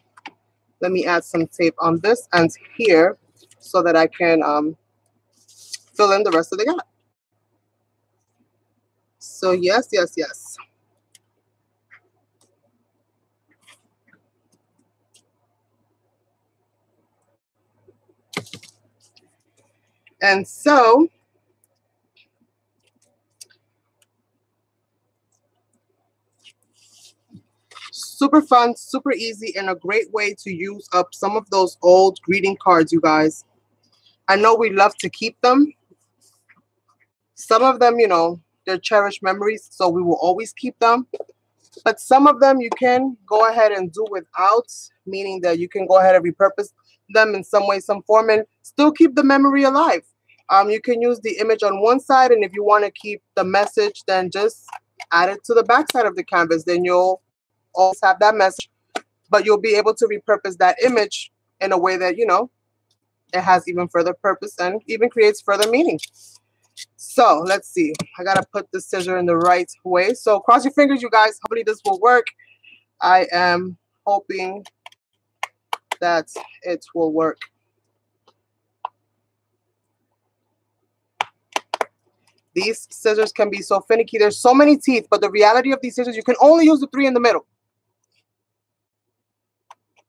let me add some tape on this end here so that I can fill in the rest of the gap. So yes, yes, yes. And so super fun, super easy, and a great way to use up some of those old greeting cards, you guys. I know we love to keep them. Some of them, you know, they're cherished memories, so we will always keep them. But some of them you can go ahead and do without, meaning that you can go ahead and repurpose them in some way, some form, and still keep the memory alive. You can use the image on one side, and if you want to keep the message, then just add it to the back side of the canvas. Then you'll always have that message, but you'll be able to repurpose that image in a way that, you know, it has even further purpose and even creates further meaning. So let's see. I got to put the scissor in the right way. So cross your fingers, you guys. Hopefully this will work. I am hoping that it will work. These scissors can be so finicky. There's so many teeth, but the reality of these scissors, you can only use the 3 in the middle,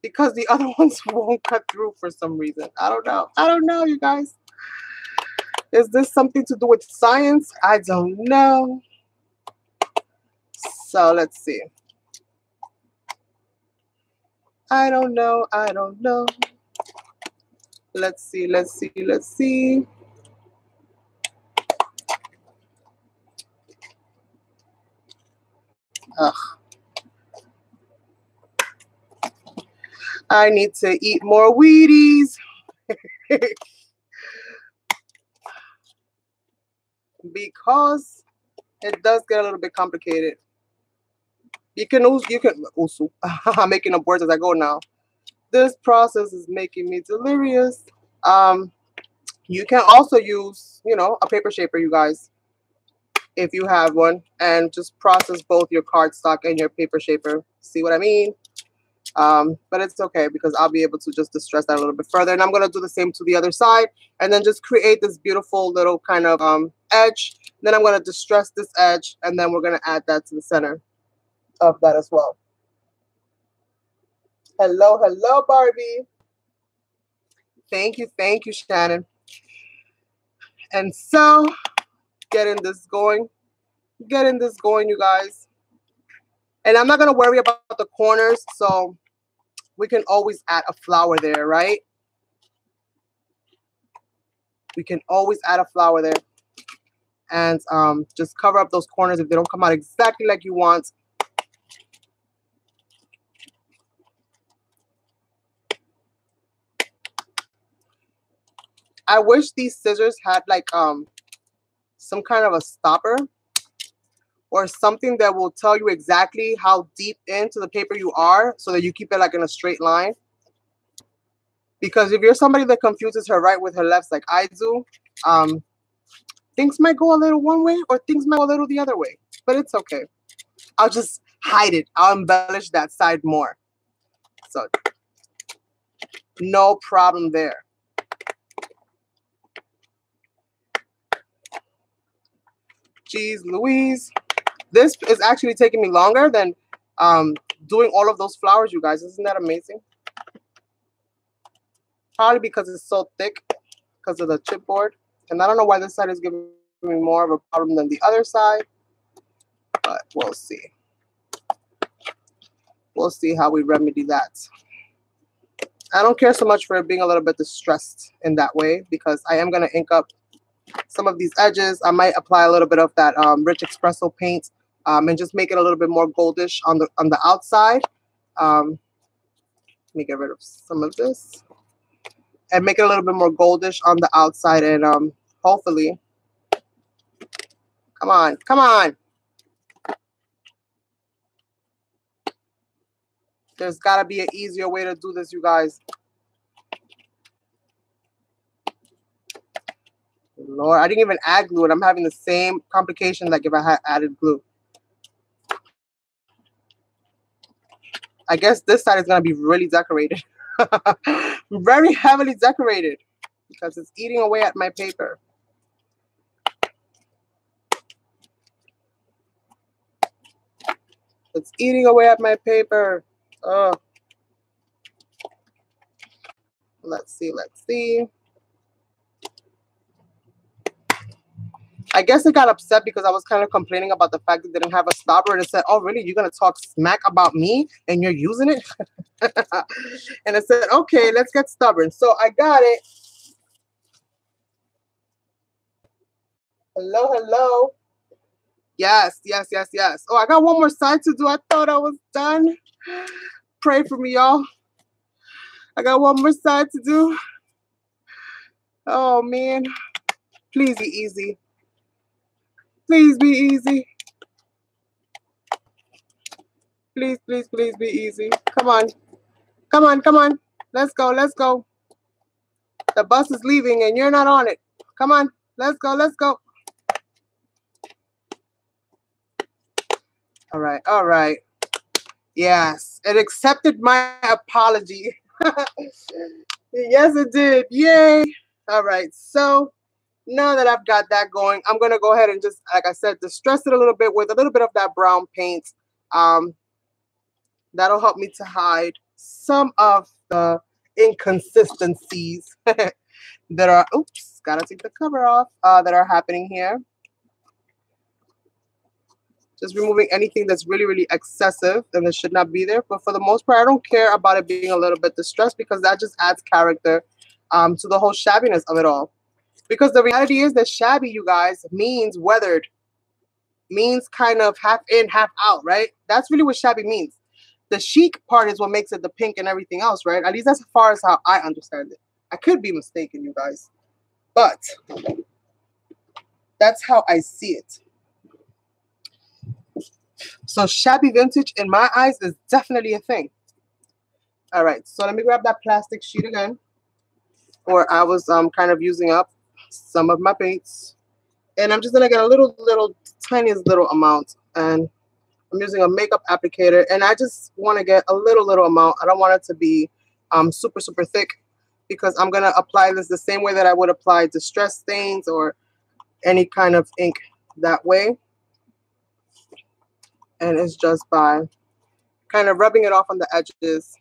because the other ones won't cut through for some reason. I don't know. I don't know, you guys. Is this something to do with science? I don't know. So let's see. I don't know. I don't know. Let's see. Let's see. Let's see. Ugh. I need to eat more Wheaties. Because it does get a little bit complicated. I'm making up words as I go now. This process is making me delirious. You can also use, you know, a paper shaper, you guys, if you have one, and just process both your cardstock and your paper shaper. See what I mean? But it's okay, because I'll be able to just distress that a little bit further. And I'm going to do the same to the other side, and then just create this beautiful little kind of edge. Then I'm going to distress this edge, and then we're going to add that to the center of that as well. Hello, hello, Barbie. Thank you, Shannon. And so, getting this going, you guys. And I'm not going to worry about the corners, so we can always add a flower there, right? We can always add a flower there. And just cover up those corners if they don't come out exactly like you want. I wish these scissors had like some kind of a stopper or something that will tell you exactly how deep into the paper you are, so that you keep it like in a straight line. Because if you're somebody that confuses her right with her lefts like I do, things might go a little one way or things might go a little the other way. But it's okay. I'll just hide it. I'll embellish that side more. So no problem there. Jeez Louise. This is actually taking me longer than doing all of those flowers, you guys. Isn't that amazing? Probably because it's so thick, because of the chipboard. And I don't know why this side is giving me more of a problem than the other side. But we'll see. We'll see how we remedy that. I don't care so much for it being a little bit distressed in that way, because I am going to ink up some of these edges. I might apply a little bit of that rich espresso paint and just make it a little bit more goldish on the outside. Let me get rid of some of this and make it a little bit more goldish on the outside, and hopefully, come on. There's got to be an easier way to do this, you guys. Lord, I didn't even add glue, and I'm having the same complication like if I had added glue. I guess this side is going to be really decorated. Very heavily decorated, because it's eating away at my paper. It's eating away at my paper. Oh. Let's see, let's see. I guess it got upset because I was kind of complaining about the fact that it didn't have a stopper, and it said, oh, really? You're going to talk smack about me and you're using it? And I said, okay, let's get stubborn. So I got it. Hello, hello. Yes, yes, yes, yes. Oh, I got one more side to do. I thought I was done. Pray for me, y'all. I got one more side to do. Oh, man. Please be easy. Please be easy. Please, please, please be easy. Come on. Come on, come on. Let's go, let's go. The bus is leaving and you're not on it. Come on. Let's go, let's go. All right, all right. Yes, it accepted my apology. Yes, it did. Yay. All right, so now that I've got that going, I'm going to go ahead and just, like I said, distress it a little bit with a little bit of that brown paint. That'll help me to hide some of the inconsistencies that are, oops, gotta take the cover off, that are happening here. Just removing anything that's really, really excessive and that should not be there. But for the most part, I don't care about it being a little bit distressed because that just adds character to the whole shabbiness of it all. Because the reality is that shabby, you guys, means weathered. Means kind of half in, half out, right? That's really what shabby means. The chic part is what makes it the pink and everything else, right? At least that's as far as how I understand it. I could be mistaken, you guys. But that's how I see it. So shabby vintage, in my eyes, is definitely a thing. All right, so let me grab that plastic sheet again, where I was kind of using up some of my paints. And I'm just going to get a little, tiniest little amount. And I'm using a makeup applicator. And I just want to get a little amount. I don't want it to be super, super thick because I'm going to apply this the same way that I would apply distress stains or any kind of ink that way. And it's just by kind of rubbing it off on the edges.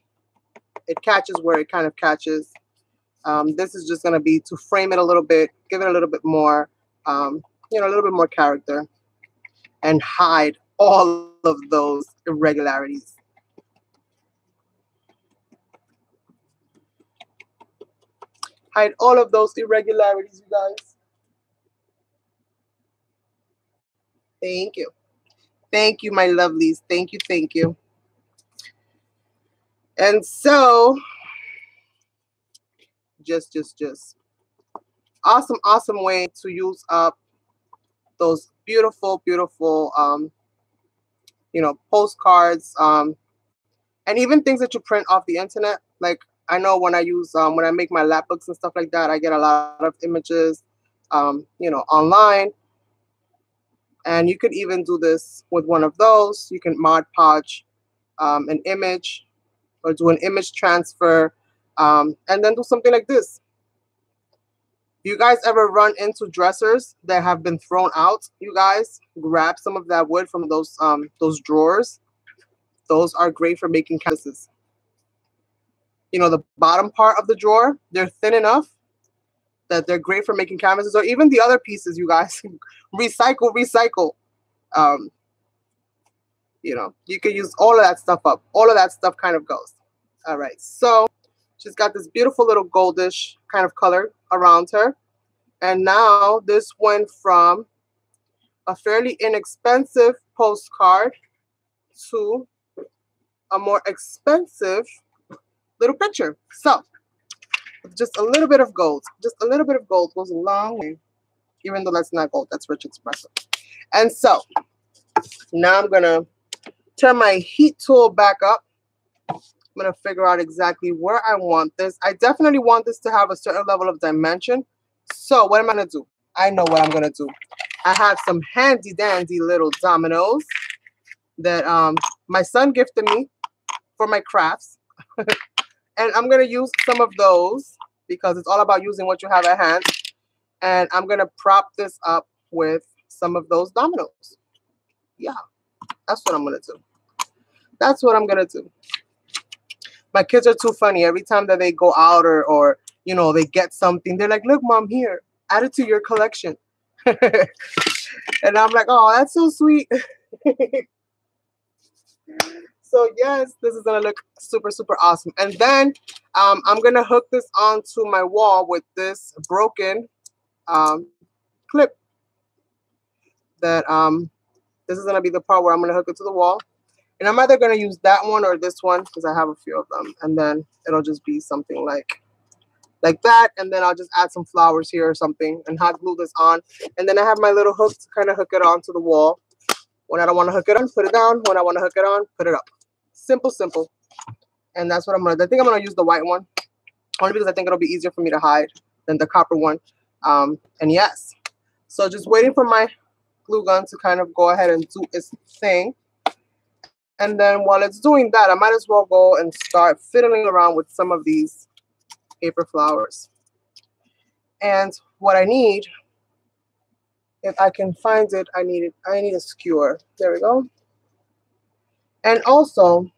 It catches where it kind of catches. This is just going to be to frame it a little bit, give it a little bit more, you know, a little bit more character and hide all of those irregularities. Hide all of those irregularities, you guys. Thank you. Thank you, my lovelies. Thank you, thank you. And so, just awesome way to use up those beautiful, you know, postcards, and even things that you print off the internet. Like I know when I use, when I make my Lapbooks and stuff like that, I get a lot of images, you know, online. And you could even do this with one of those. You can Mod Podge an image or do an image transfer, and then do something like this. You guys ever run into dressers that have been thrown out? You guys grab some of that wood from those drawers. Those are great for making canvases. You know, the bottom part of the drawer, they're thin enough that they're great for making canvases, or even the other pieces, you guys. Recycle. You know, you can use all of that stuff up. All of that stuff kind of goes. All right, so she's got this beautiful little goldish kind of color around her. And now this went from a fairly inexpensive postcard to a more expensive little picture. So just a little bit of gold. Just a little bit of gold goes a long way. Even though that's not gold, that's rich espresso. And so now I'm going to turn my heat tool back up. I'm going to figure out exactly where I want this. I definitely want this to have a certain level of dimension. So what am I going to do? I know what I'm going to do. I have some handy dandy little dominoes that my son gifted me for my crafts. And I'm going to use some of those because it's all about using what you have at hand. And I'm going to prop this up with some of those dominoes. Yeah, that's what I'm going to do. That's what I'm gonna do. My kids are too funny. Every time that they go out or you know, they get something, they're like, look, mom, here, add it to your collection. And I'm like, oh, that's so sweet. So yes, this is gonna look super, super awesome. And then I'm gonna hook this onto my wall with this broken clip that this is gonna be the part where I'm gonna hook it to the wall. And I'm either gonna use that one or this one because I have a few of them. And then it'll just be something like that. And then I'll just add some flowers here or something and hot glue this on. And then I have my little hook to kind of hook it onto the wall. When I don't want to hook it on, put it down. When I want to hook it on, put it up. Simple, simple. And that's what I'm gonna. I think I'm gonna use the white one, only because I think it'll be easier for me to hide than the copper one. And yes, so just waiting for my glue gun to kind of go ahead and do its thing. And then while it's doing that, I might as well go and start fiddling around with some of these paper flowers. And what I need, if I can find it, I need a skewer. There we go. And also,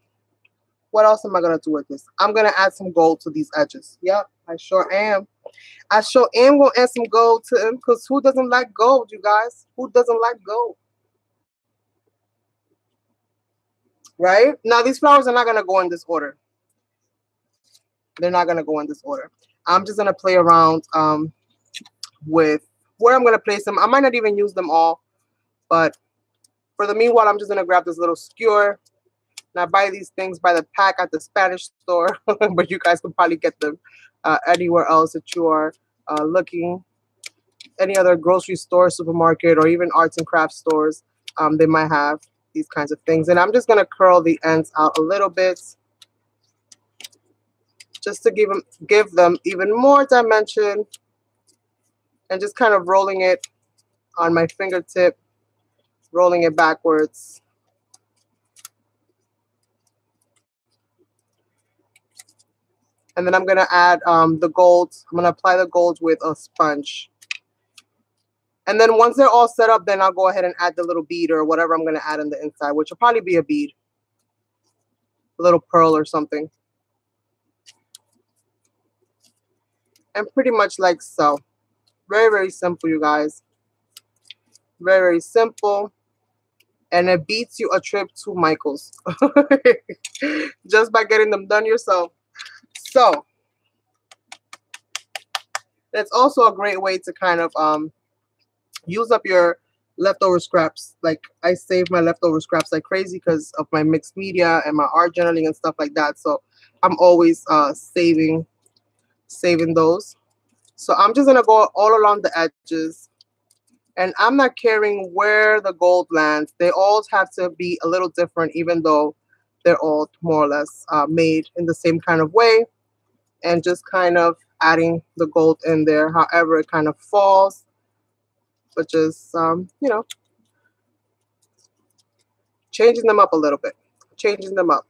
what else am I gonna do with this? I'm gonna add some gold to these edges. Yep, I sure am. I sure am gonna add some gold to them, because who doesn't like gold, you guys? Who doesn't like gold? Right? Now, these flowers are not gonna go in this order. They're not gonna go in this order. I'm just gonna play around with where I'm gonna place them. I might not even use them all, but for the meanwhile, I'm just gonna grab this little skewer. And I buy these things by the pack at the Spanish store, but you guys can probably get them anywhere else that you are looking. Any other grocery store, supermarket, or even arts and crafts stores, they might have these kinds of things. And I'm just gonna curl the ends out a little bit, just to give them even more dimension, and just kind of rolling it on my fingertip, rolling it backwards. And then I'm gonna add the gold. I'm gonna apply the gold with a sponge. And then once they're all set up, then I'll go ahead and add the little bead or whatever I'm gonna add on the inside, which will probably be a bead, a little pearl or something. And pretty much like so. Very, very simple, you guys. Very, very simple. And it beats you a trip to Michael's just by getting them done yourself. So it's also a great way to kind of use up your leftover scraps. Like, I save my leftover scraps like crazy because of my mixed media and my art journaling and stuff like that. So I'm always saving those. So I'm just gonna go all along the edges, and I'm not caring where the gold lands. They all have to be a little different, even though they're all more or less made in the same kind of way. And just kind of adding the gold in there, however it kind of falls. But just, you know, changing them up a little bit. Changing them up.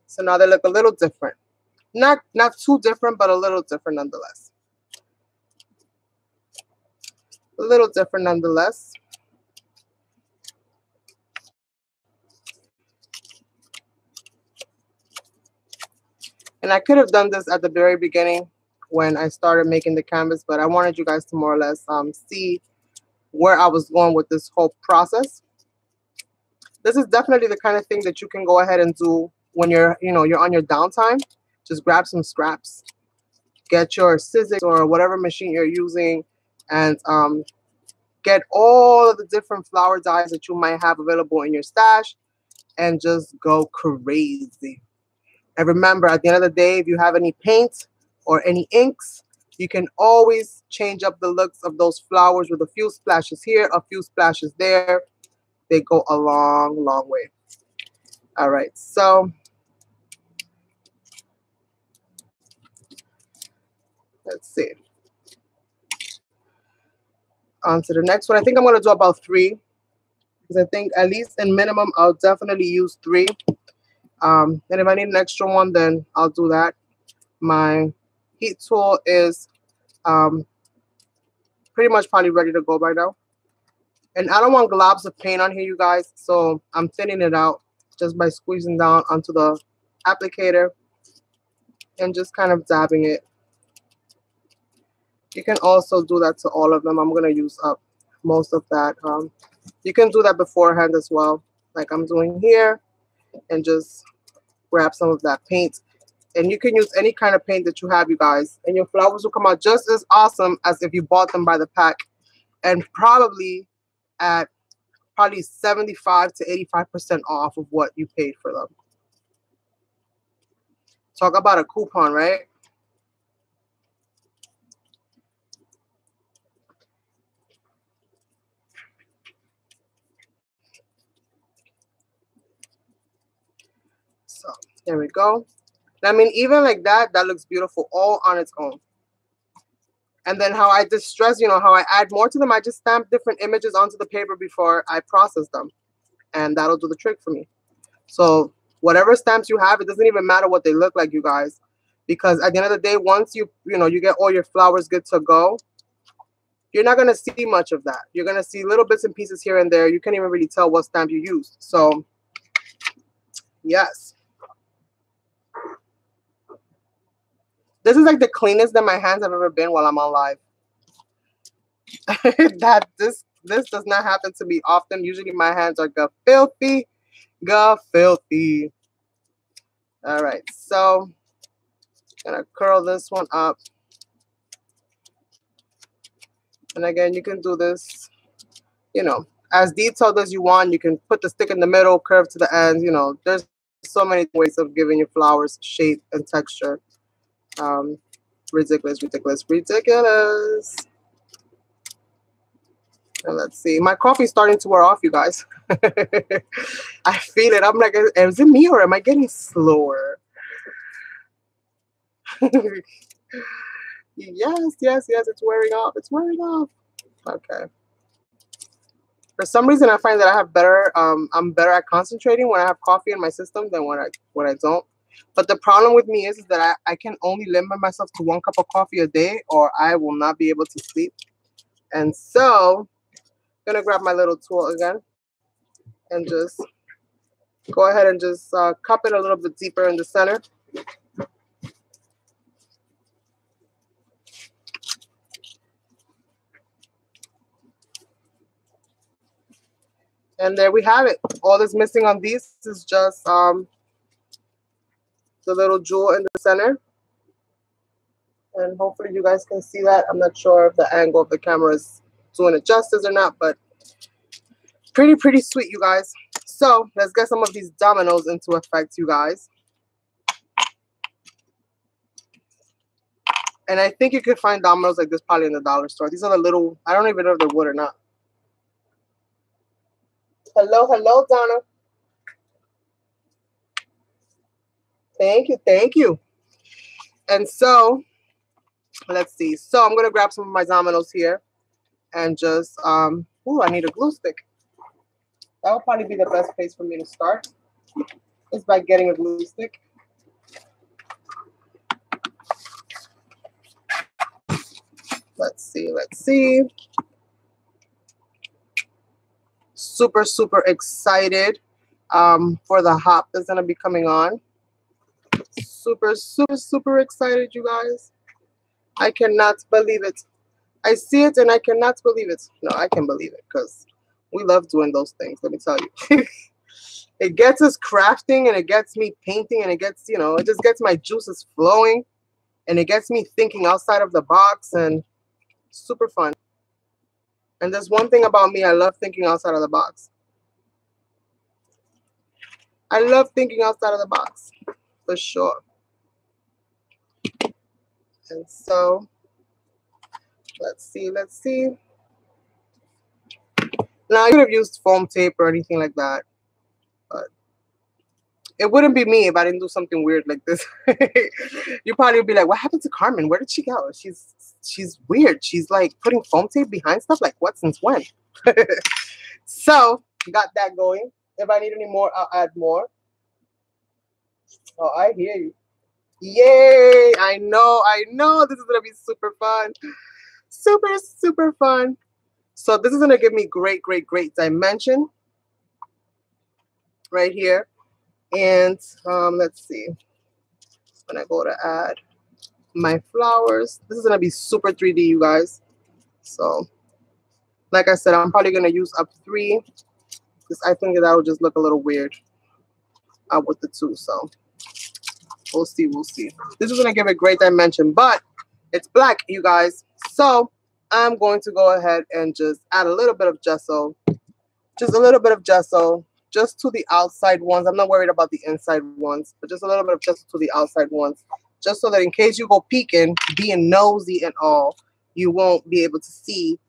So now they look a little different. Not too different, but a little different nonetheless. A little different nonetheless. And I could have done this at the very beginning when I started making the canvas, but I wanted you guys to more or less see where I was going with this whole process. This is definitely the kind of thing that you can go ahead and do when you're on your downtime. Just grab some scraps, get your scissors or whatever machine you're using, and get all of the different flower dyes that you might have available in your stash, and just go crazy. And remember, at the end of the day, if you have any paint or any inks, you can always change up the looks of those flowers with a few splashes here, a few splashes there. They go a long, long way. All right, so let's see. On to the next one. I think I'm going to do about 3, because I think at least in minimum, I'll definitely use 3. And if I need an extra one, then I'll do that. My heat tool is pretty much probably ready to go by now. And I don't want globs of paint on here, you guys, so I'm thinning it out just by squeezing down onto the applicator and just kind of dabbing it. You can also do that to all of them. I'm going to use up most of that. You can do that beforehand as well, like I'm doing here, and just grab some of that paint. And you can use any kind of paint that you have, you guys, and your flowers will come out just as awesome as if you bought them by the pack, and probably at 75 to 85% off of what you paid for them. Talk about a coupon, right? So there we go. I mean, even like that, that looks beautiful all on its own. And then how I distress, you know, how I add more to them, I just stamp different images onto the paper before I process them. And that'll do the trick for me. So whatever stamps you have, it doesn't even matter what they look like, you guys. Because at the end of the day, once you get all your flowers good to go, you're not going to see much of that. You're going to see little bits and pieces here and there. You can't even really tell what stamp you used. So, yes. This is like the cleanest that my hands have ever been while I'm on live. This does not happen to me often. Usually my hands are filthy. Filthy. All right, so I'm gonna curl this one up. And again, you can do this, you know, as detailed as you want. You can put the stick in the middle, curve to the end. You know, there's so many ways of giving your flowers shape and texture. Ridiculous, ridiculous, ridiculous. And let's see. My coffee's starting to wear off, you guys. I feel it. I'm like, is it me or am I getting slower? Yes, yes, yes. It's wearing off. It's wearing off. Okay. For some reason, I find that I have better. I'm better at concentrating when I have coffee in my system than when I don't. But the problem with me is that I can only limit myself to 1 cup of coffee a day, or I will not be able to sleep. And so, I'm gonna grab my little tool again, and just go ahead and just cup it a little bit deeper in the center. And there we have it. All that's missing on these is just the little jewel in the center. And hopefully you guys can see that. I'm not sure if the angle of the camera is doing it justice or not, but pretty sweet, you guys. So let's get some of these dominoes into effect, you guys. And I think you could find dominoes like this probably in the dollar store. These are the little, I don't even know if they're wood or not. Hello, hello, Donna. Thank you, thank you. And so, let's see. So I'm going to grab some of my dominoes here and just, I need a glue stick. That would probably be the best place for me to start, is by getting a glue stick. Let's see, let's see. Super excited for the hop that's going to be coming on. Super excited, you guys. I cannot believe it. I see it and I cannot believe it. No, I can believe it because we love doing those things, let me tell you. It gets us crafting and it gets me painting and it gets, you know, it just gets my juices flowing and it gets me thinking outside of the box, and super fun. And there's one thing about me, I love thinking outside of the box. I love thinking outside of the box, for sure. And so, let's see. Now, I could have used foam tape or anything like that, but it wouldn't be me if I didn't do something weird like this. You probably would be like, what happened to Carmen? Where did she go? She's weird. She's like putting foam tape behind stuff. Like what, since when? So, got that going. If I need any more, I'll add more. Oh, I hear you. Yay! I know. This is going to be super fun. Super fun. So this is going to give me great dimension right here. And let's see. When I go to add my flowers, this is gonna be super 3D, you guys. So, like I said, I'm probably gonna use up 3 because I think that would just look a little weird with the 2. So, we'll see, we'll see. This is gonna give it great dimension, but it's black, you guys. So, I'm going to go ahead and just add a little bit of gesso, just a little bit of gesso, just to the outside ones. I'm not worried about the inside ones, but just a little bit of gesso to the outside ones, just so that in case you go peeking, being nosy and all, you won't be able to see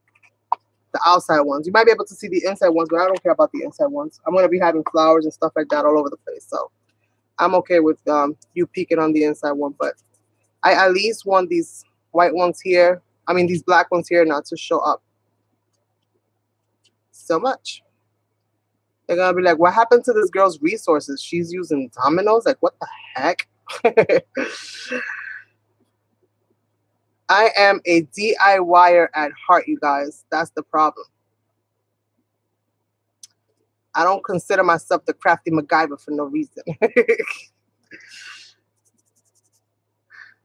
the outside ones. You might be able to see the inside ones, but I don't care about the inside ones. I'm going to be having flowers and stuff like that all over the place, so I'm okay with you peeking on the inside one, but I at least want these white ones here, these black ones here not to show up so much. They're going to be like, what happened to this girl's resources? She's using dominoes? Like, what the heck? I am a DIYer at heart, you guys. That's the problem. I don't consider myself the crafty MacGyver for no reason.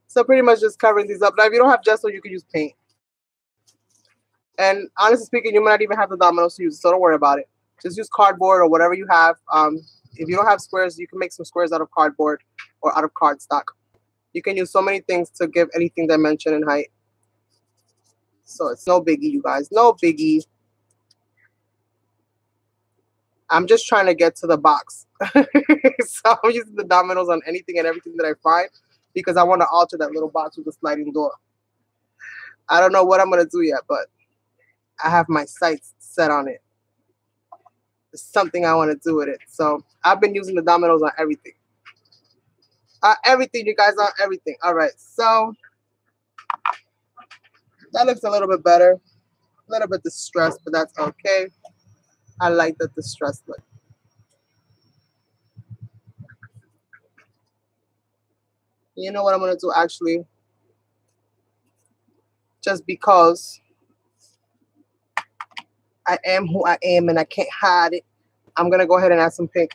So pretty much just covering these up. Now, if you don't have gesso, you can use paint. And honestly speaking, you might not even have the dominoes to use, so don't worry about it. Just use cardboard or whatever you have. If you don't have squares, you can make some squares out of cardboard or out of cardstock. You can use so many things to give anything dimension and height. So it's no biggie, you guys. No biggie. I'm just trying to get to the box. So I'm using the dominoes on anything and everything that I find because I want to alter that little box with the sliding door. I don't know what I'm going to do yet, but I have my sights set on it. There's something I want to do with it. So I've been using the dominoes on everything. Everything, you guys, on everything. All right, so that looks a little bit better. A little bit distressed, but that's okay. I like the distressed look. You know what I'm going to do, actually? Just because I am who I am and I can't hide it, I'm going to go ahead and add some pink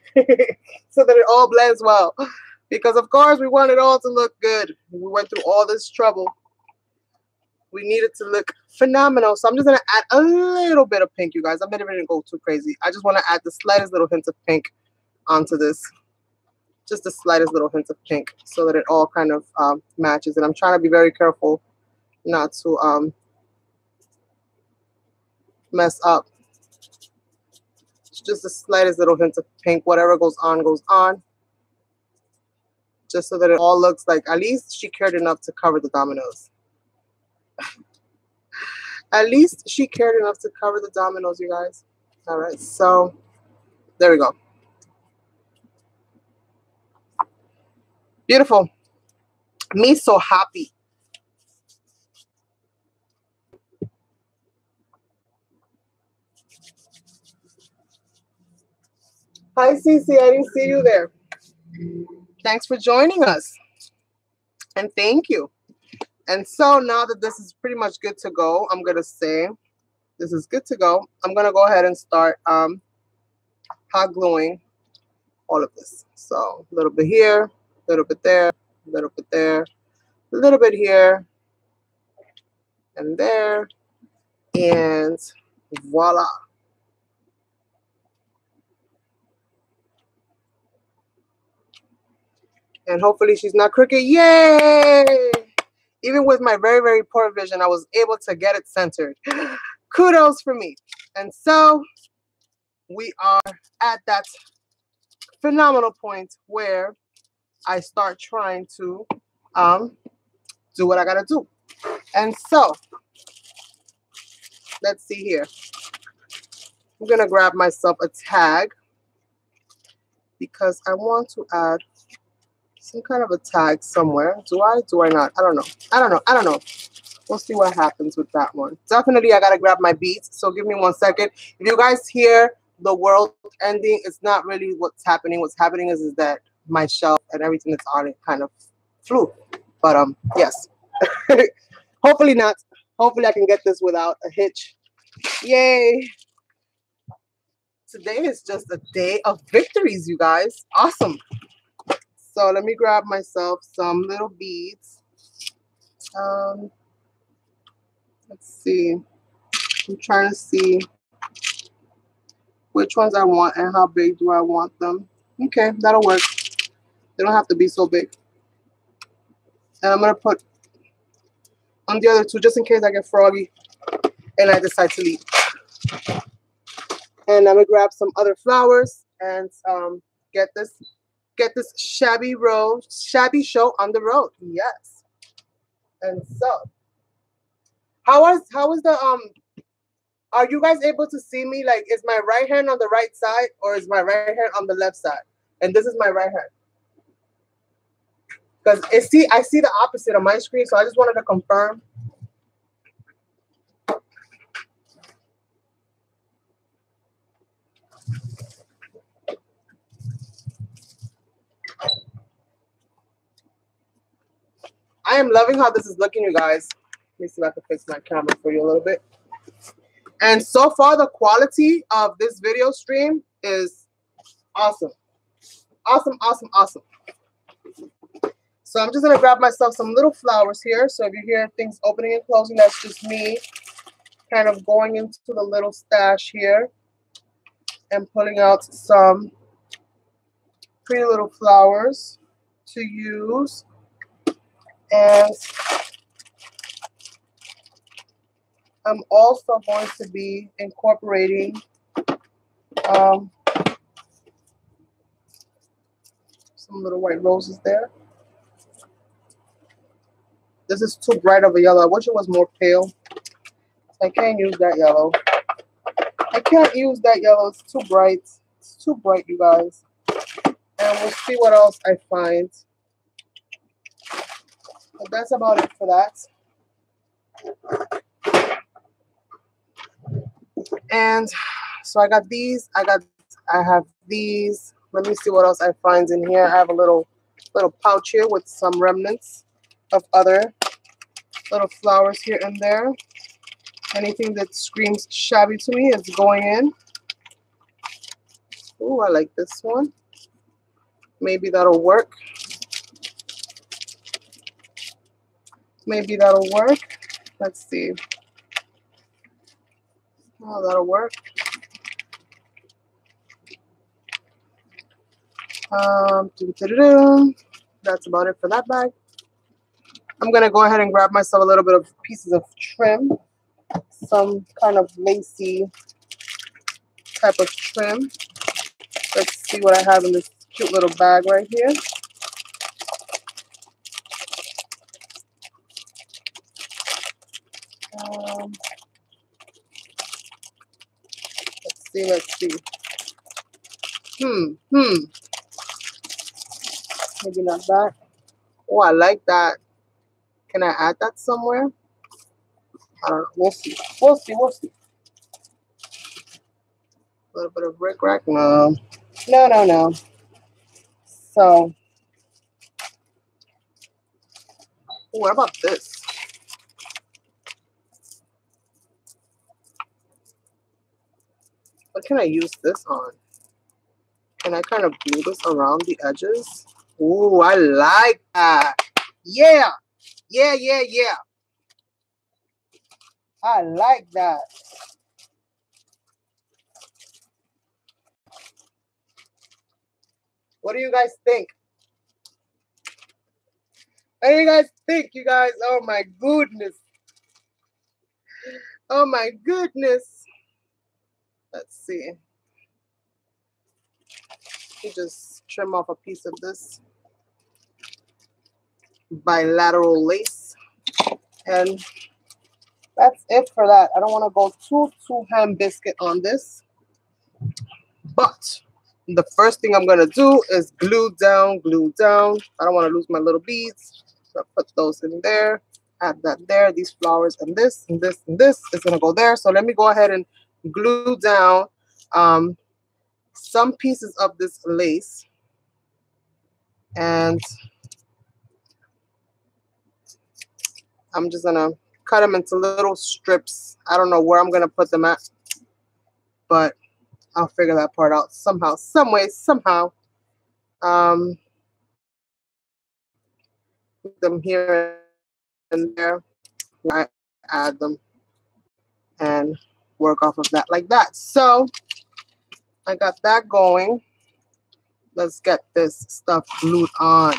so that it all blends well. Because, of course, we want it all to look good. We went through all this trouble. We need it to look phenomenal. So I'm just going to add a little bit of pink, you guys. I'm not even going to go too crazy. I just want to add the slightest little hint of pink onto this. Just the slightest little hint of pink so that it all kind of matches. And I'm trying to be very careful not to mess up. It's just the slightest little hint of pink. Whatever goes on, goes on. Just so that it all looks like at least she cared enough to cover the dominoes. At least she cared enough to cover the dominoes, you guys. All right, so there we go. Beautiful. Me so happy. Hi, Cece. I didn't see you there. Thanks for joining us. And thank you. And so now that this is pretty much good to go, I'm going to say this is good to go. I'm going to go ahead and start hot gluing all of this. So a little bit here, a little bit there, a little bit there, a little bit here, and there, and voila. And hopefully she's not crooked. Yay! Even with my very, very poor vision, I was able to get it centered. Kudos for me. And so we are at that phenomenal point where I start trying to do what I gotta do. And so let's see here. I'm gonna grab myself a tag because I want to add some kind of a tag somewhere. Do I not? I don't know. We'll see what happens with that one. Definitely I gotta grab my beads, so give me 1 second. If you guys hear the world ending, it's not really what's happening. What's happening is that my shelf and everything that's on it kind of flew. But yes. Hopefully not. Hopefully I can get this without a hitch. Yay. Today is just a day of victories, you guys. Awesome. So let me grab myself some little beads. Let's see. I'm trying to see which ones I want and how big do I want them. Okay, that'll work. They don't have to be so big. And I'm going to put on the other two just in case I get froggy and I decide to leave. And I'm going to grab some other flowers and get this shabby show on the road. Yes. And so how is the are you guys able to see me? Like, is my right hand on the right side or is my right hand on the left side? And this is my right hand. Because I see the opposite on my screen, so I just wanted to confirm. I am loving how this is looking, you guys. Let me see if I can fix my camera for you a little bit. And so far, the quality of this video stream is awesome. Awesome, awesome, awesome. So I'm just going to grab myself some little flowers here. So if you hear things opening and closing, that's just me kind of going into the little stash here and pulling out some pretty little flowers to use. And I'm also going to be incorporating some little white roses there. This is too bright of a yellow. I wish it was more pale. I can't use that yellow. I can't use that yellow. It's too bright. It's too bright, you guys. And we'll see what else I find. But that's about it for that. And so I got these. I have these. Let me see what else I find in here. I have a little pouch here with some remnants of other little flowers here and there. Anything that screams shabby to me is going in. Oh, I like this one. Maybe that'll work. Maybe that'll work. Let's see. Oh, that'll work. That's about it for that bag. I'm gonna go ahead and grab myself a little bit of pieces of trim, some kind of lacy type of trim. Let's see what I have in this cute little bag right here. Let's see. Maybe not that. Oh, I like that. Can I add that somewhere? I don't know. We'll see. We'll see. We'll see. A little bit of rickrack. No. No, no, no. So, what about this? What can I use this on? Can I kind of glue this around the edges? Ooh, I like that. Yeah. Yeah, yeah, yeah. I like that. What do you guys think? What do you guys think, you guys? Oh, my goodness. Oh, my goodness. Let's see. You just trim off a piece of this bilateral lace. And that's it for that. I don't want to go too ham biscuit on this. But the first thing I'm going to do is glue down. I don't want to lose my little beads. So I put those in there. Add that there. These flowers and this and this and this is going to go there. So let me go ahead and glue down some pieces of this lace. And I'm just going to cut them into little strips. I don't know where I'm going to put them at, but I'll figure that part out somehow, some way, somehow. put them here and there. I add them and work off of that like that. So I got that going. Let's get this stuff glued on.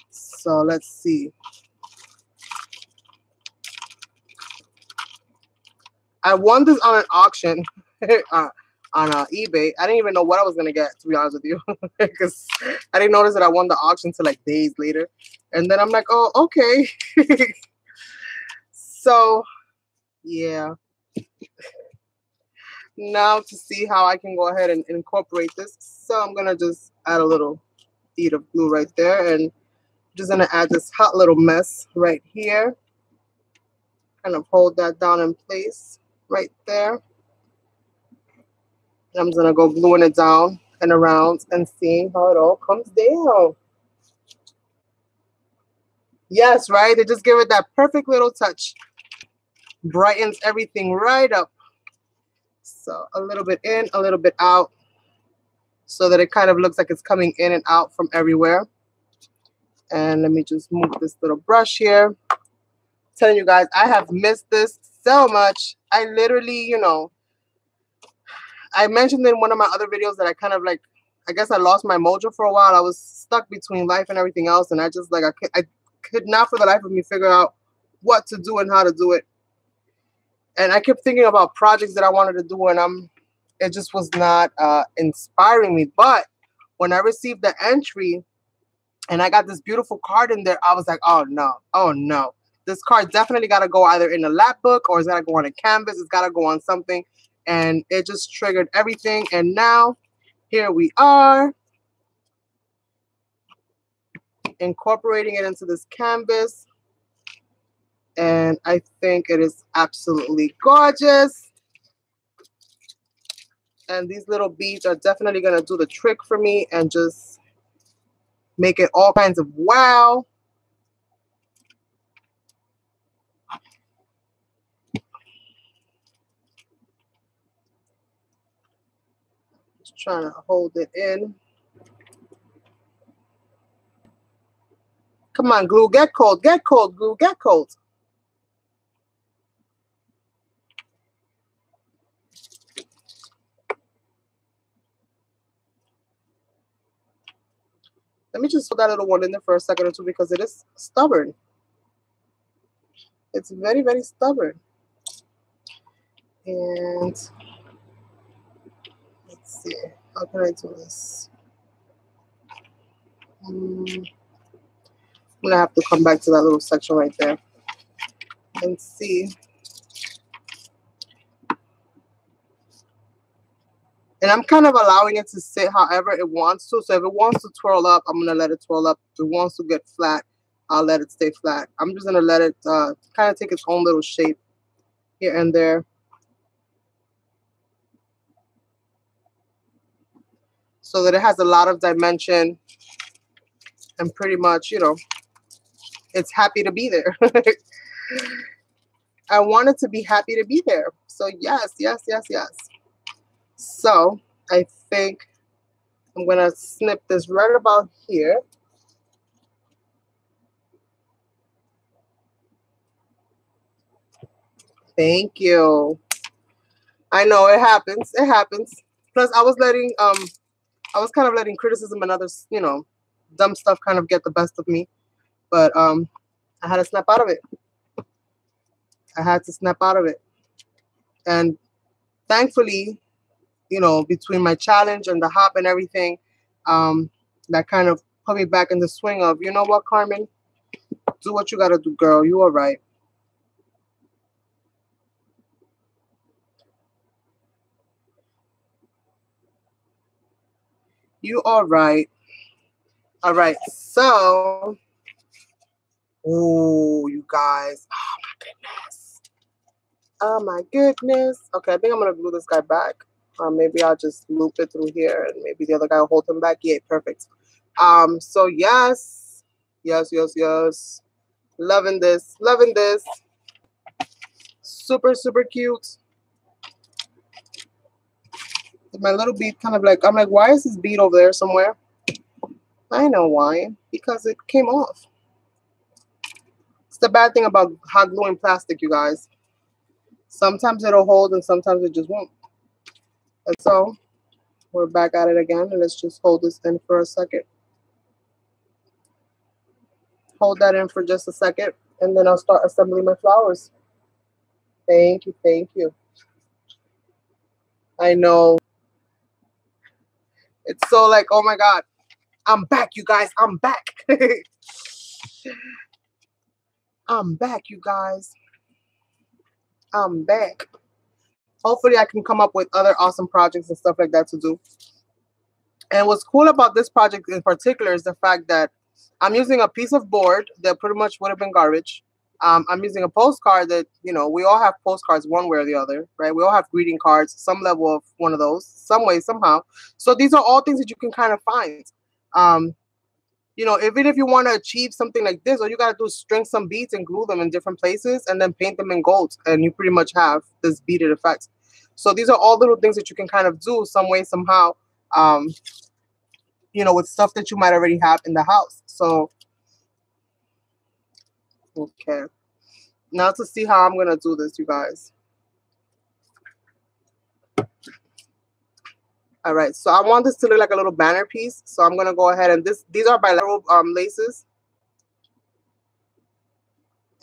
So let's see. I won this on an auction on eBay. I didn't even know what I was gonna get, to be honest with you, because I didn't notice that I won the auction till like days later. And then I'm like, oh, okay. So yeah. Now to see how I can go ahead and incorporate this. So I'm gonna just add a little bead of glue right there, and just gonna add this hot little mess right here. Kind of hold that down in place right there. I'm just gonna go gluing it down and around and seeing how it all comes down. Yes, right? They just give it that perfect little touch. Brightens everything right up. So a little bit in, a little bit out, so that it kind of looks like it's coming in and out from everywhere. And let me just move this little brush here. I'm telling you guys, I have missed this so much. I literally, you know, I mentioned in one of my other videos that I kind of like, I guess I lost my mojo for a while. I was stuck between life and everything else, and I just like, I could not for the life of me figure out what to do and how to do it. And I kept thinking about projects that I wanted to do, and it just was not inspiring me. But when I received the entry and I got this beautiful card in there, I was like, oh no. This card definitely got to go either in a lap book, or it's got to go on a canvas. It's got to go on something. And it just triggered everything. And now here we are, incorporating it into this canvas. And I think it is absolutely gorgeous. And these little beads are definitely going to do the trick for me and just make it all kinds of wow. Just trying to hold it in. Come on, glue, get cold, glue, get cold. Let me just put that little one in there for a second or two because it is stubborn. It's very, very stubborn. And let's see, how can I do this? I'm gonna have to come back to that little section right there and see. And I'm kind of allowing it to sit however it wants to. So if it wants to twirl up, I'm gonna let it twirl up. If it wants to get flat, I'll let it stay flat. I'm just gonna let it kind of take its own little shape here and there. So that it has a lot of dimension and pretty much, you know, it's happy to be there. I want it to be happy to be there. So yes. So I think I'm going to snip this right about here. Thank you. I know it happens. It happens. Plus I was kind of letting criticism and others, you know, dumb stuff kind of get the best of me. But I had to snap out of it. I had to snap out of it. And thankfully, you know, between my challenge and the hop and everything, that kind of put me back in the swing of, you know what, Carmen? Do what you got to do, girl. You are right. You are right. All right. So, oh, you guys. Oh, my goodness. Oh, my goodness. Okay, I think I'm going to glue this guy back. Maybe I'll just loop it through here and maybe the other guy will hold him back. Yeah, perfect. So, yes. Loving this. Super, super cute. My little bead kind of like, I'm like, why is this bead over there somewhere? I know why. Because it came off. the bad thing about hot gluing plastic, you guys. Sometimes it'll hold and sometimes it just won't. And so we're back at it again, and let's just hold this in for a second. Hold that in for just a second, and then I'll start assembling my flowers. Thank you, thank you. I know. It's so like, oh my God. I'm back, you guys. I'm back. I'm back, you guys. I'm back. Hopefully I can come up with other awesome projects and stuff like that to do. And what's cool about this project in particular is the fact that I'm using a piece of board that pretty much would have been garbage. I'm using a postcard that, you know, we all have postcards one way or the other, right? We all have greeting cards, some level of one of those, some way, somehow. So these are all things that you can kind of find. You know, even if you want to achieve something like this, all you got to do is string some beads and glue them in different places and then paint them in gold. And you pretty much have this beaded effect. So these are all little things that you can kind of do some way, somehow, you know, with stuff that you might already have in the house. So, okay. Now to see how I'm going to do this, you guys. All right, so I want this to look like a little banner piece. So I'm going to go ahead and these are bilateral laces.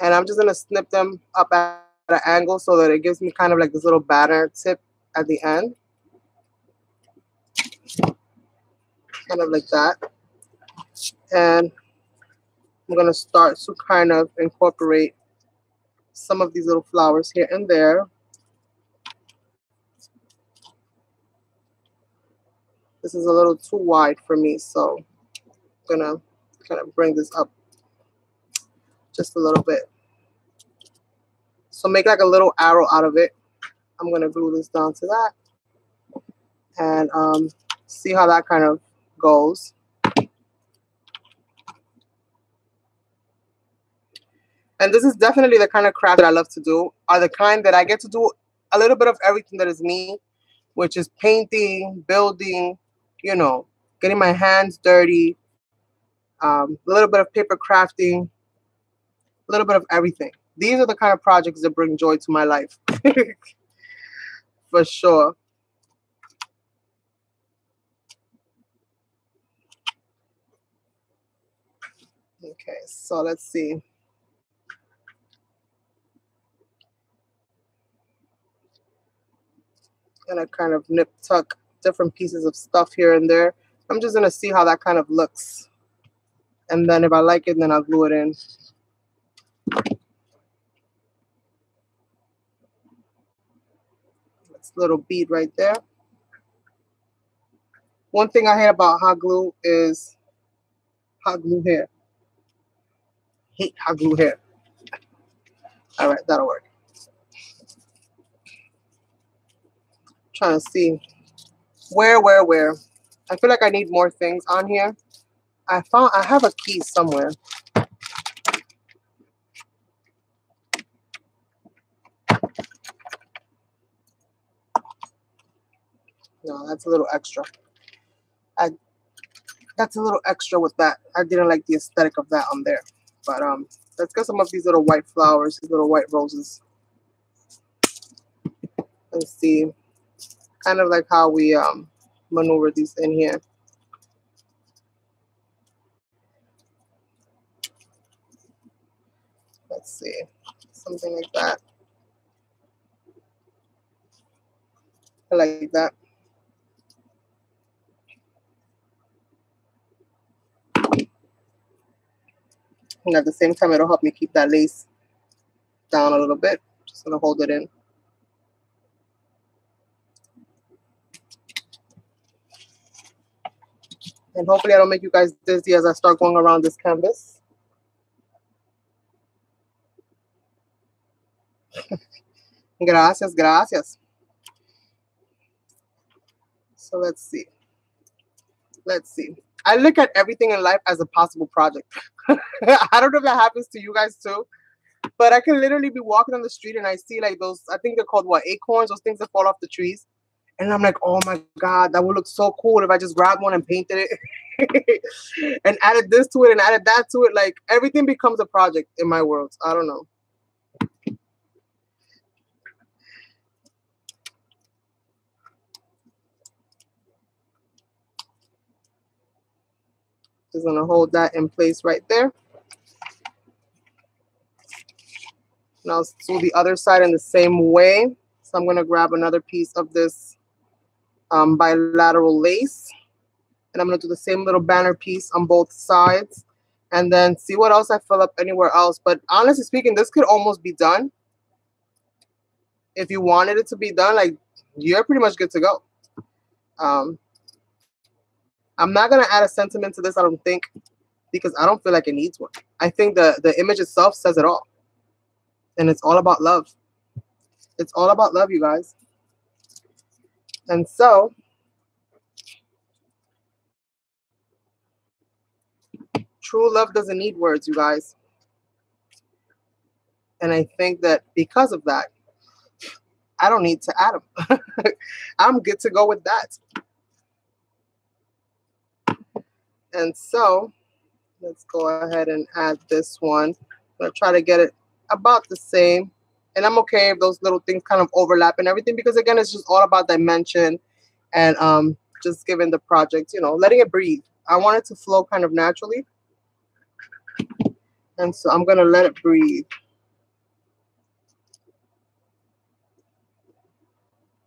And I'm just going to snip them up at an angle so that it gives me kind of like this little banner tip at the end. Kind of like that. And I'm going to start to kind of incorporate some of these little flowers here and there. This is a little too wide for me, so I'm going to kind of bring this up just a little bit. So make like a little arrow out of it. I'm going to glue this down to that. And see how that kind of goes. And this is definitely the kind of craft that I love to do, are the kind that I get to do a little bit of everything that is me, which is painting, building, you know, getting my hands dirty, a little bit of paper crafting, a little bit of everything. These are the kind of projects that bring joy to my life. For sure. Okay, so let's see. And I kind of nip tuck different pieces of stuff here and there. I'm just gonna see how that kind of looks. And then if I like it, then I'll glue it in. That's a little bead right there. One thing I hate about hot glue is hot glue hair. Hate hot glue hair. All right, that'll work. Trying to see where. I feel like I need more things on here. I have a key somewhere. No, that's a little extra. That's a little extra with that. I didn't like the aesthetic of that on there. But let's get some of these little white flowers, these little white roses. Let's see. Kind of like how we maneuver these in here. Let's see. Something like that. I like that. And at the same time, it'll help me keep that lace down a little bit. Just gonna hold it in. And hopefully I don't make you guys dizzy as I start going around this canvas. Gracias, gracias. So let's see. Let's see. I look at everything in life as a possible project. I don't know if that happens to you guys too, but I can literally be walking on the street and I see like those, I think they're called what, acorns, those things that fall off the trees. And I'm like, oh my God, that would look so cool if I just grabbed one and painted it. and added this to it and added that to it. Like everything becomes a project in my world. I don't know. Just gonna hold that in place right there. Now let's do the other side in the same way. So I'm gonna grab another piece of this bilateral lace, and I'm gonna do the same little banner piece on both sides, and then see what else I fill up anywhere else. But honestly speaking, this could almost be done. If you wanted it to be done, like you're pretty much good to go. I'm not gonna add a sentiment to this, I don't think, because I don't feel like it needs one. I think the image itself says it all. And it's all about love. It's all about love, you guys. And so true love doesn't need words, you guys. And I think that because of that, I don't need to add them. I'm good to go with that. And so let's go ahead and add this one. I'm going to try to get it about the same. And I'm okay if those little things kind of overlap and everything, because again, it's just all about dimension and just giving the project, you know, letting it breathe. I want it to flow kind of naturally. And so I'm going to let it breathe.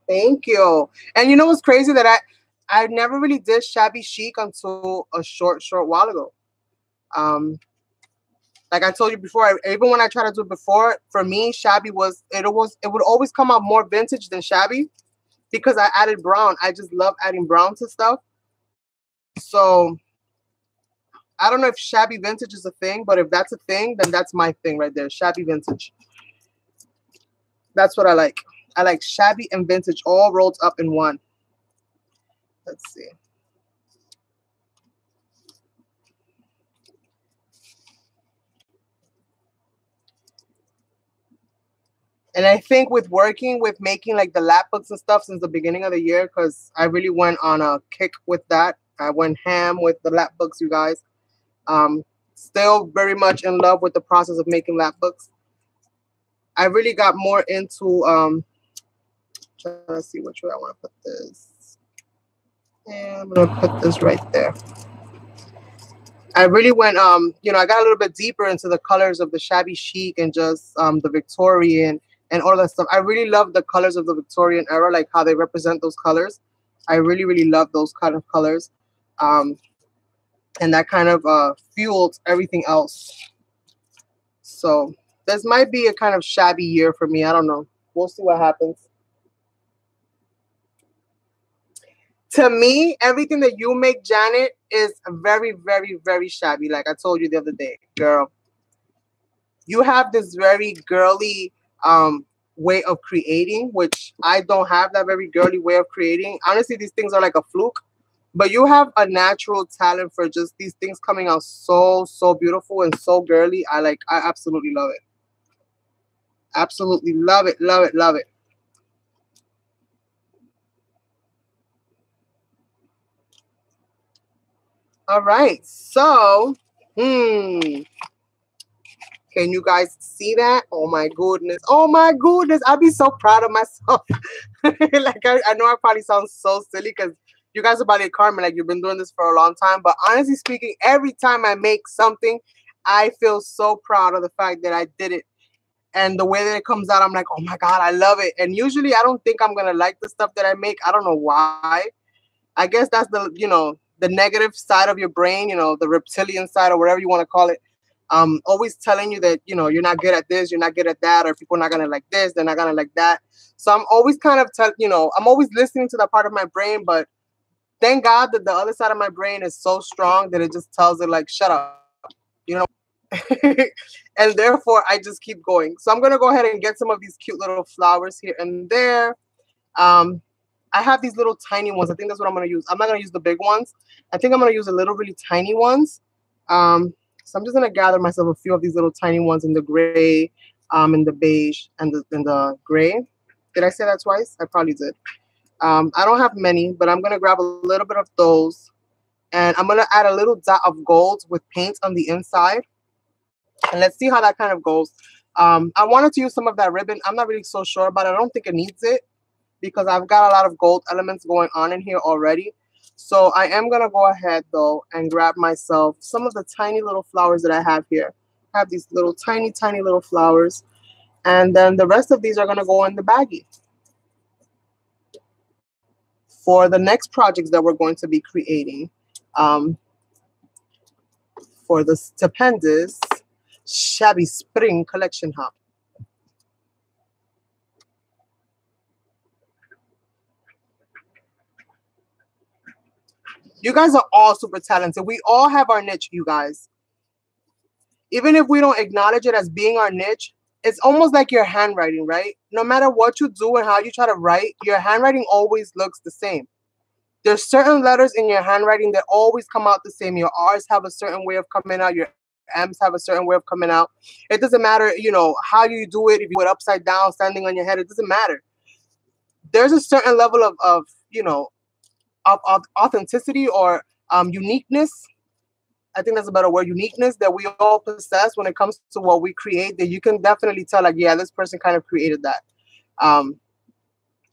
Thank you. And you know what's crazy? That I never really did shabby chic until a short while ago. Like I told you before, even when I tried to do it before, for me, shabby it would always come out more vintage than shabby because I added brown. I just love adding brown to stuff. So I don't know if shabby vintage is a thing, but if that's a thing, then that's my thing right there. Shabby vintage. That's what I like. I like shabby and vintage all rolled up in one. Let's see. And I think with working with making like the Lapbooks and stuff since the beginning of the year, because I really went on a kick with that. I went ham with the Lapbooks, you guys. Still very much in love with the process of making Lapbooks. I really got more into trying to see which way I want to put this. And I'm gonna put this right there. I really went you know, I got a little bit deeper into the colors of the shabby chic and just the Victorian and all that stuff. I really love the colors of the Victorian era, like how they represent those colors. I really, really love those kind of colors. And that kind of fueled everything else. So this might be a kind of shabby year for me. I don't know. We'll see what happens. To me, everything that you make, Janet, is very, very, very shabby. Like I told you the other day, girl. You have this very girly way of creating, which I don't have that very girly way of creating. Honestly, these things are like a fluke. But you have a natural talent for just these things coming out so, so beautiful and so girly. I absolutely love it. Absolutely love it, love it, love it. All right, so, can you guys see that? Oh my goodness. Oh my goodness. I'll be so proud of myself. Like I know I probably sound so silly because you guys are about to comment like you've been doing this for a long time. But honestly speaking, every time I make something, I feel so proud of the fact that I did it. And the way that it comes out, I'm like, oh my God, I love it. And usually I don't think I'm going to like the stuff that I make. I don't know why. I guess that's the, you know, the negative side of your brain, you know, the reptilian side or whatever you want to call it. Always telling you that, you know, you're not good at this, you're not good at that, or people are not going to like this, they're not going to like that. So I'm always kind of, I'm always listening to that part of my brain, but thank God that the other side of my brain is so strong that it just tells it like, shut up, you know. And therefore, I just keep going. So I'm going to go ahead and get some of these cute little flowers here and there. I have these little tiny ones. I think that's what I'm going to use. I'm not going to use the big ones. I think I'm going to use a little really tiny ones. So I'm just going to gather myself a few of these little tiny ones in the gray, in the beige, and the gray. Did I say that twice? I probably did. I don't have many, but I'm going to grab a little bit of those. And I'm going to add a little dot of gold with paint on the inside. And let's see how that kind of goes. I wanted to use some of that ribbon. I'm not really so sure about it. I don't think it needs it because I've got a lot of gold elements going on in here already. So I am going to go ahead, though, and grab myself some of the tiny little flowers that I have here. I have these little tiny, tiny little flowers. And then the rest of these are going to go in the baggie for the next projects that we're going to be creating for the stupendous Shabby Spring Collection Hub. You guys are all super talented. We all have our niche, you guys. Even if we don't acknowledge it as being our niche, it's almost like your handwriting, right? No matter what you do and how you try to write, your handwriting always looks the same. There's certain letters in your handwriting that always come out the same. Your R's have a certain way of coming out. Your M's have a certain way of coming out. It doesn't matter, you know, how you do it. If you do it upside down, standing on your head, it doesn't matter. There's a certain level of you know, of authenticity or uniqueness. I think that's a better word, uniqueness, that we all possess when it comes to what we create, that you can definitely tell, like, yeah, this person kind of created that.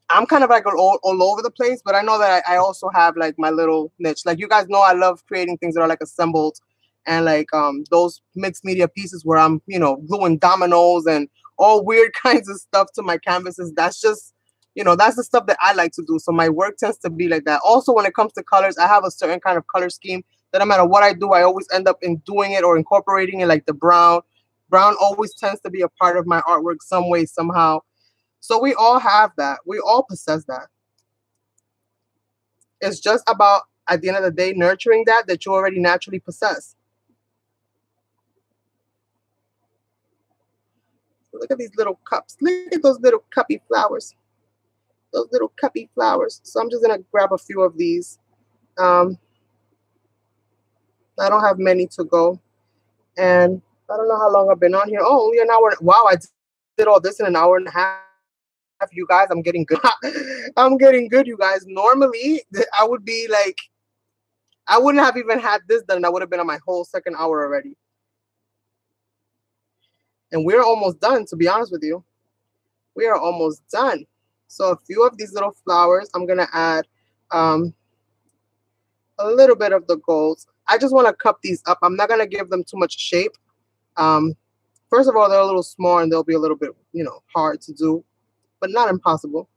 I'm kind of like all over the place, but I know that I also have like my little niche. Like, you guys know I love creating things that are like assembled and like those mixed media pieces where I'm, you know, gluing dominoes and all weird kinds of stuff to my canvases. That's just, you know, that's the stuff that I like to do. So my work tends to be like that. Also, when it comes to colors, I have a certain kind of color scheme that no matter what I do, I always end up in doing it or incorporating it, like the brown. Brown always tends to be a part of my artwork some way, somehow. So we all have that. We all possess that. It's just about, at the end of the day, nurturing that you already naturally possess. Look at these little cups. Look at those little cuppy flowers. Those little cuppy flowers. So I'm just going to grab a few of these. I don't have many to go. And I don't know how long I've been on here. Oh, only an hour. Wow, I did all this in an hour and a half. You guys, I'm getting good. I'm getting good, you guys. Normally, I would be like, I wouldn't have even had this done. I would have been on my whole second hour already. And we're almost done, to be honest with you. We are almost done. So a few of these little flowers, I'm going to add a little bit of the golds. I just want to cup these up. I'm not going to give them too much shape. First of all, they're a little small and they'll be a little bit, you know, hard to do, but not impossible.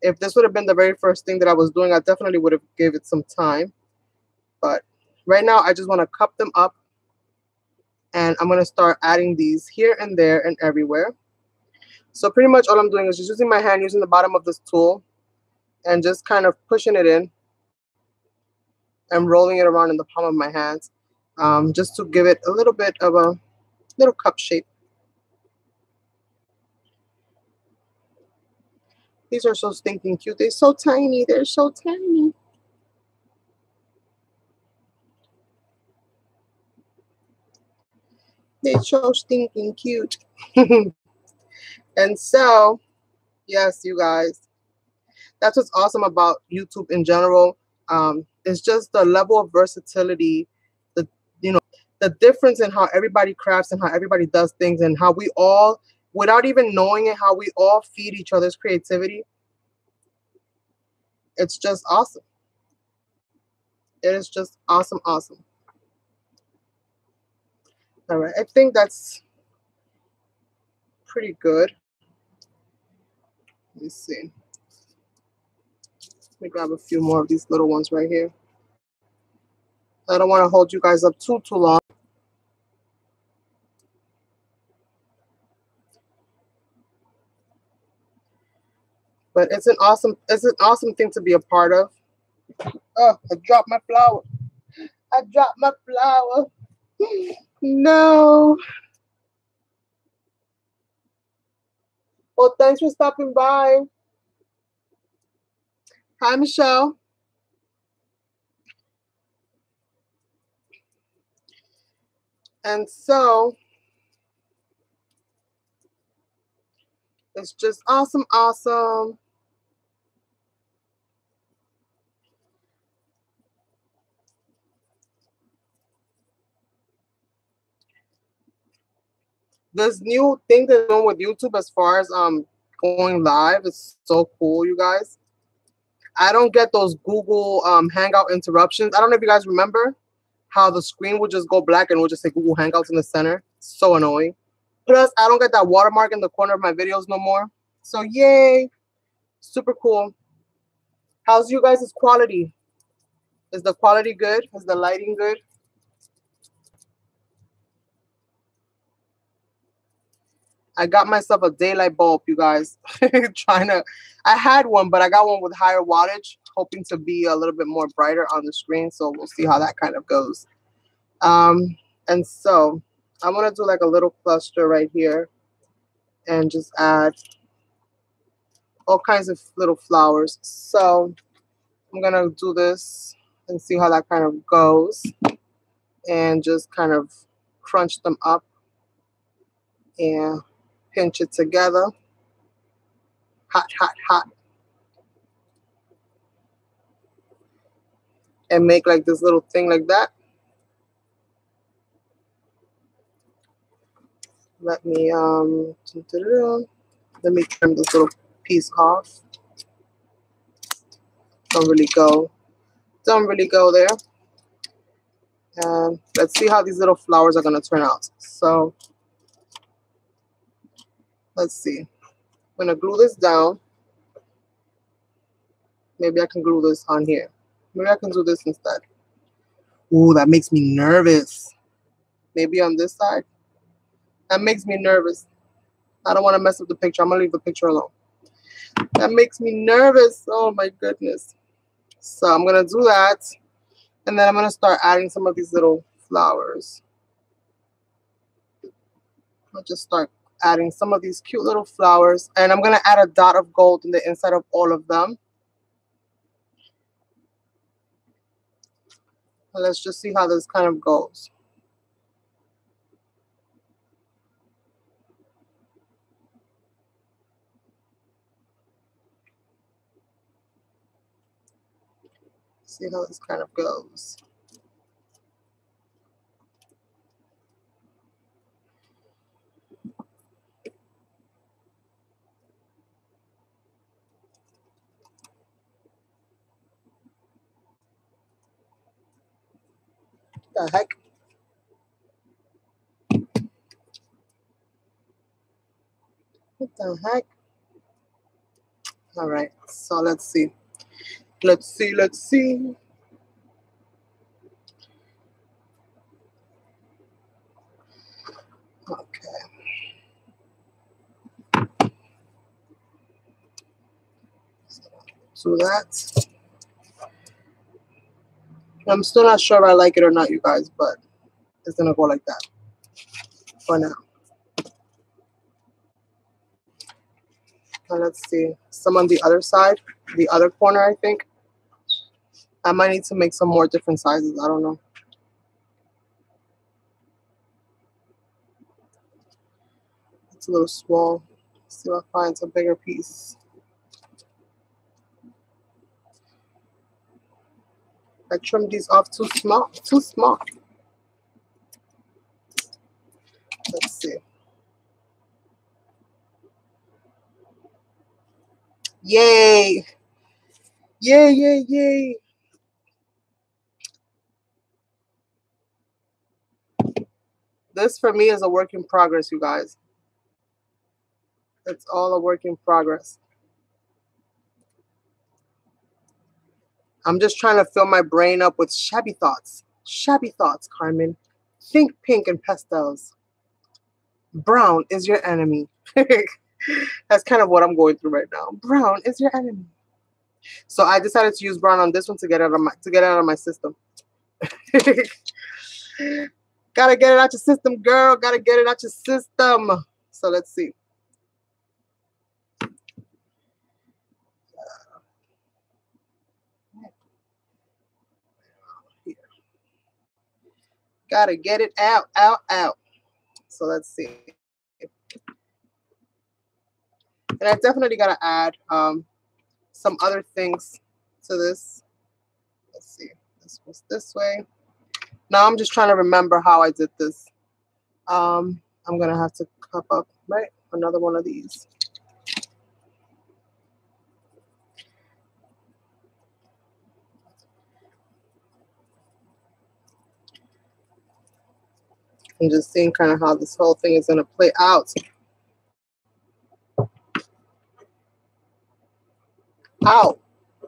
If this would have been the very first thing that I was doing, I definitely would have gave it some time. But right now, I just want to cup them up. And I'm going to start adding these here and there and everywhere. So pretty much all I'm doing is just using my hand, using the bottom of this tool, and just kind of pushing it in and rolling it around in the palm of my hands, just to give it a little bit of a little cup shape. These are so stinking cute. They're so tiny. They're so tiny. They're so stinking cute. And so, yes, you guys, that's what's awesome about YouTube in general. It's just the level of versatility, the, you know, the difference in how everybody crafts and how everybody does things, and how we all, without even knowing it, how we all feed each other's creativity. It's just awesome. It is just awesome, awesome. All right, I think that's pretty good. Let me see. Let me grab a few more of these little ones right here. I don't want to hold you guys up too long. But it's an awesome thing to be a part of. Oh, I dropped my flower. I dropped my flower. No. Well, thanks for stopping by. Hi, Michelle. And so it's just awesome, awesome. This new thing they're doing with YouTube as far as going live is so cool, you guys. I don't get those Google Hangout interruptions. I don't know if you guys remember how the screen would just go black and would just say Google Hangouts in the center. So annoying. Plus, I don't get that watermark in the corner of my videos no more. So yay. Super cool. How's you guys' quality? Is the quality good? Is the lighting good? I got myself a daylight bulb, you guys. I had one, but I got one with higher wattage, hoping to be a little bit more brighter on the screen. So we'll see how that kind of goes. And so I'm going to do like a little cluster right here and just add all kinds of little flowers. So I'm going to do this and see how that kind of goes and just kind of crunch them up and pinch it together. Hot, hot, hot. And make like this little thing like that. Let me trim this little piece off. Don't really go there. And let's see how these little flowers are going to turn out. So let's see. I'm going to glue this down. Maybe I can glue this on here. Maybe I can do this instead. Ooh, that makes me nervous. Maybe on this side. That makes me nervous. I don't want to mess up the picture. I'm going to leave the picture alone. That makes me nervous. Oh my goodness. So I'm going to do that. And then I'm going to start adding some of these little flowers. I'll just start adding some of these cute little flowers. And I'm going to add a dot of gold in the inside of all of them. And let's just see how this kind of goes. See how this kind of goes. What the heck? What the heck? All right, so let's see. Let's see. Okay. So that. I'm still not sure if I like it or not, you guys, but it's gonna go like that for now. And let's see. Some on the other side, the other corner, I think. I might need to make some more different sizes. I don't know. It's a little small. Let's see if I find a bigger piece. I trimmed these off too small. Too small. Let's see. Yay! Yay, yay, yay. This for me is a work in progress, you guys. It's all a work in progress. I'm just trying to fill my brain up with shabby thoughts. Shabby thoughts, Carmen. Think pink and pastels. Brown is your enemy. That's kind of what I'm going through right now. Brown is your enemy. So I decided to use brown on this one to get it out of my system. Gotta get it out your system, girl. Gotta get it out your system. So let's see. Here. Gotta get it out. So let's see. And I definitely gotta add some other things to this. Let's see. This was this way. Now I'm just trying to remember how I did this. I I'm gonna have to cup up, right? Another one of these. I'm just seeing kind of how this whole thing is gonna play out. Ow,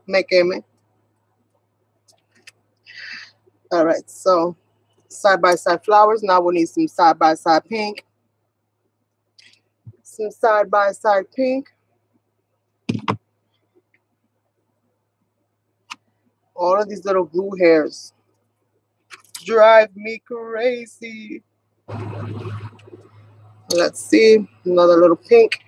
me queme. All right, so side-by-side flowers. Now we need some side-by-side pink. Some side-by-side pink. All of these little glue hairs drive me crazy. Let's see, another little pink.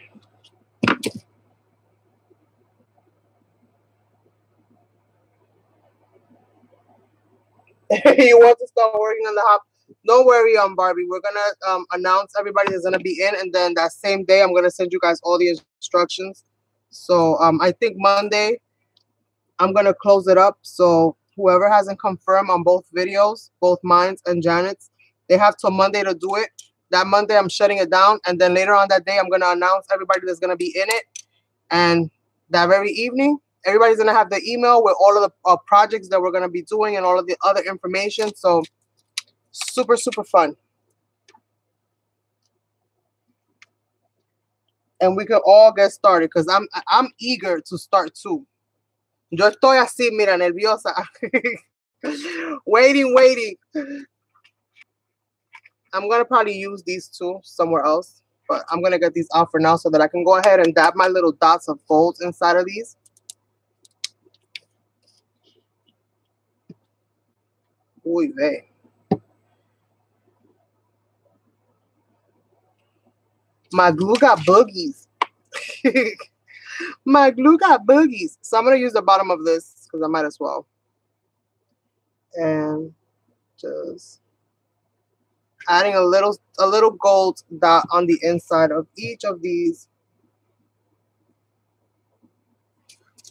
You want to start working on the hop? Don't worry, Barbie. We're gonna announce everybody that's gonna be in, and then that same day I'm gonna send you guys all the instructions. So I think Monday I'm gonna close it up. So whoever hasn't confirmed on both videos, both mine and Janet's, they have till Monday to do it. That Monday I'm shutting it down, and then later on that day I'm gonna announce everybody that's gonna be in it. And that very evening, everybody's gonna have the email with all of the projects that we're gonna be doing and all of the other information. So super, super fun. And we could all get started because I'm eager to start too. Yo estoy así, mira, nerviosa. waiting. I'm gonna probably use these two somewhere else, but I'm gonna get these out for now so that I can go ahead and dab my little dots of gold inside of these. Uy, ve. My glue got boogies. My glue got boogies. So I'm going to use the bottom of this because I might as well. And just adding a little gold dot on the inside of each of these.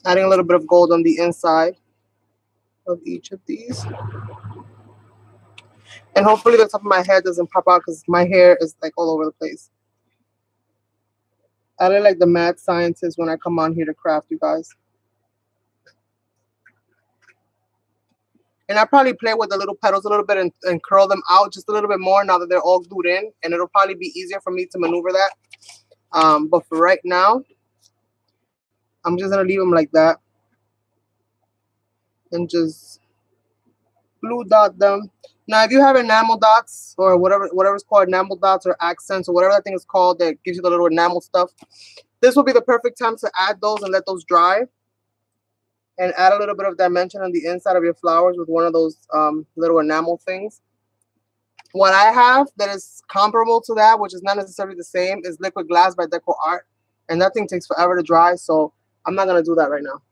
Adding a little bit of gold on the inside of each of these. And hopefully the top of my head doesn't pop out because my hair is like all over the place. I look like the mad scientist when I come on here to craft, you guys. And I probably play with the little petals a little bit and curl them out just a little bit more now that they're all glued in. And it'll probably be easier for me to maneuver that. But for right now, I'm just going to leave them like that. And just glue dot them. Now, if you have enamel dots or whatever's called enamel dots or accents or whatever that thing is called that gives you the little enamel stuff, this will be the perfect time to add those and let those dry. And add a little bit of dimension on the inside of your flowers with one of those little enamel things. What I have that is comparable to that, which is not necessarily the same, is liquid glass by Decoart. And that thing takes forever to dry, so I'm not going to do that right now.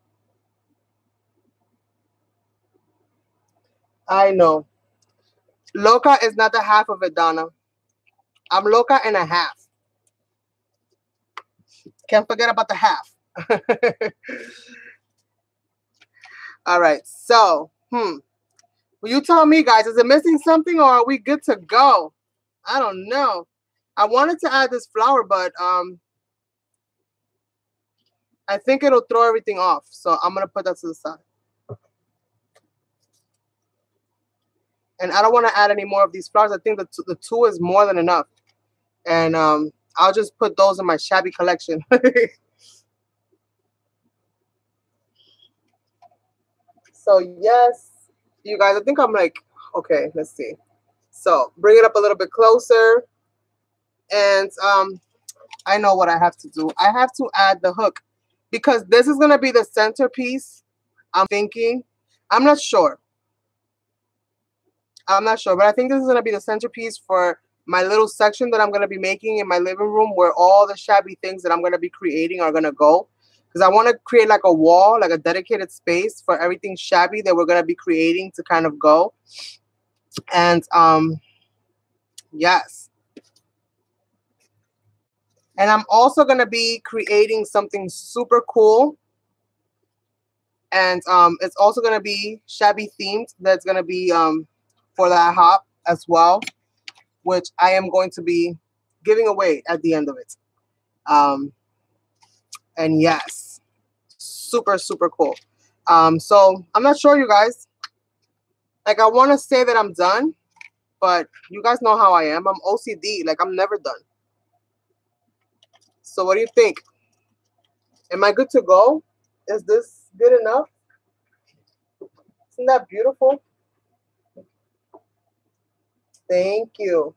I know. Loca is not the half of it, Donna. I'm loca and a half. Can't forget about the half. All right, so, Will you tell me, guys, is it missing something or are we good to go? I don't know. I wanted to add this flower, but I think it'll throw everything off. So I'm going to put that to the side. And I don't want to add any more of these flowers. I think the two is more than enough. And I'll just put those in my Shabby collection. So, yes, you guys, I think I'm like, okay, let's see. So bring it up a little bit closer. And I know what I have to do. I have to add the hook because this is going to be the centerpiece. I'm thinking. I'm not sure. But I think this is going to be the centerpiece for my little section that I'm going to be making in my living room where all the Shabby things that I'm going to be creating are going to go. Because I want to create like a wall, like a dedicated space for everything Shabby that we're going to be creating to kind of go. And yes. And I'm also going to be creating something super cool. And it's also going to be Shabby themed. That's going to be for that hop as well, which I am going to be giving away at the end of it. And yes, super, super cool. So I'm not sure, you guys. Like, I want to say that I'm done, but you guys know how I am. I'm OCD. Like, I'm never done. So what do you think? Am I good to go? Is this good enough? Isn't that beautiful? Thank you.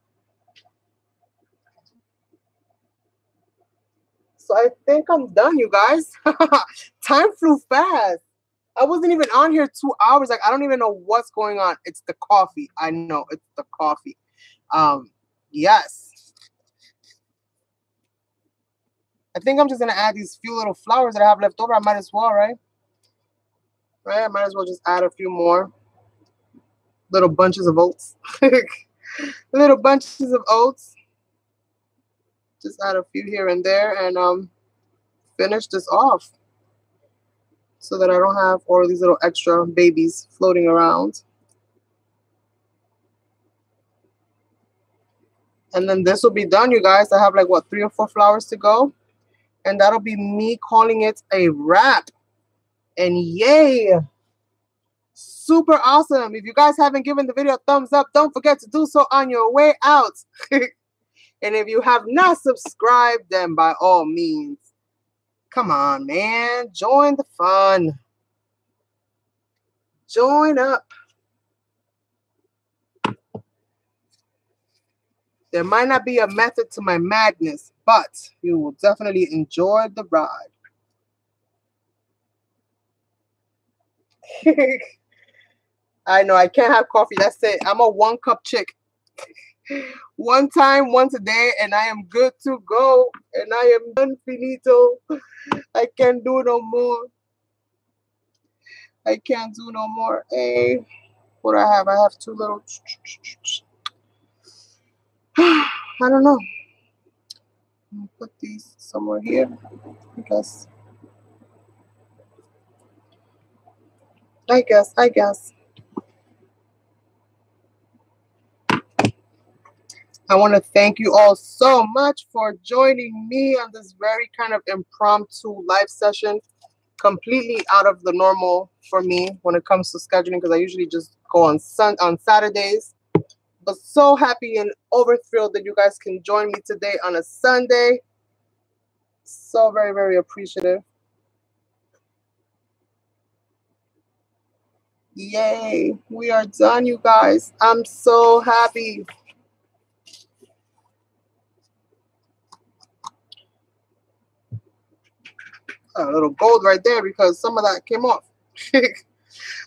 So I think I'm done, you guys. Time flew fast. I wasn't even on here 2 hours. Like, I don't even know what's going on. It's the coffee. I know it's the coffee. Yes. I think I'm just gonna add these few little flowers that I have left over. I might as well, right? Right? I might as well just add a few more little bunches of oats. Little bunches of oats. Just add a few here and there, and finish this off so that I don't have all of these little extra babies floating around. And then this will be done, you guys. I have like, what, 3 or 4 flowers to go. And that'll be me calling it a wrap. And yay! Super awesome. If you guys haven't given the video a thumbs up, don't forget to do so on your way out. And if you have not subscribed, then by all means, come on, man. Join the fun. Join up. There might not be a method to my madness, but you will definitely enjoy the ride. I know I can't have coffee. That's it. I'm a 1-cup chick. One time, once a day, and I am good to go. And I am done finito. I can't do no more. I can't do no more. Hey, what do I have? I have 2 little. I don't know. I'll put these somewhere here, I guess. I guess. I want to thank you all so much for joining me on this very kind of impromptu live session. Completely out of the normal for me when it comes to scheduling, because I usually just go on Saturdays. But so happy and overthrilled that you guys can join me today on a Sunday. So very, very appreciative. Yay, we are done, you guys. I'm so happy. A little gold right there because some of that came off.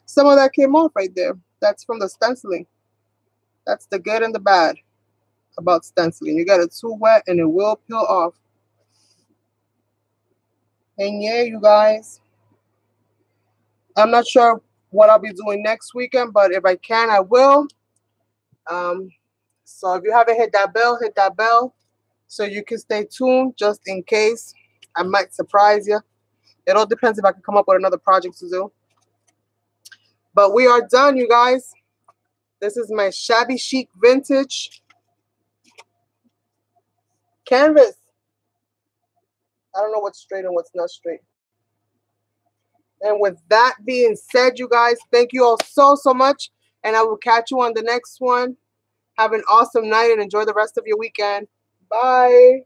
Some of that came off right there. That's from the stenciling. That's the good and the bad about stenciling. You get it too wet and it will peel off. And yeah, you guys, I'm not sure what I'll be doing next weekend, but if I can, I will. So if you haven't hit that bell so you can stay tuned just in case. I might surprise you. It all depends if I can come up with another project to do. But we are done, you guys. This is my Shabby Chic Vintage canvas. I don't know what's straight and what's not straight. And with that being said, you guys, thank you all so, so much. And I will catch you on the next one. Have an awesome night and enjoy the rest of your weekend. Bye.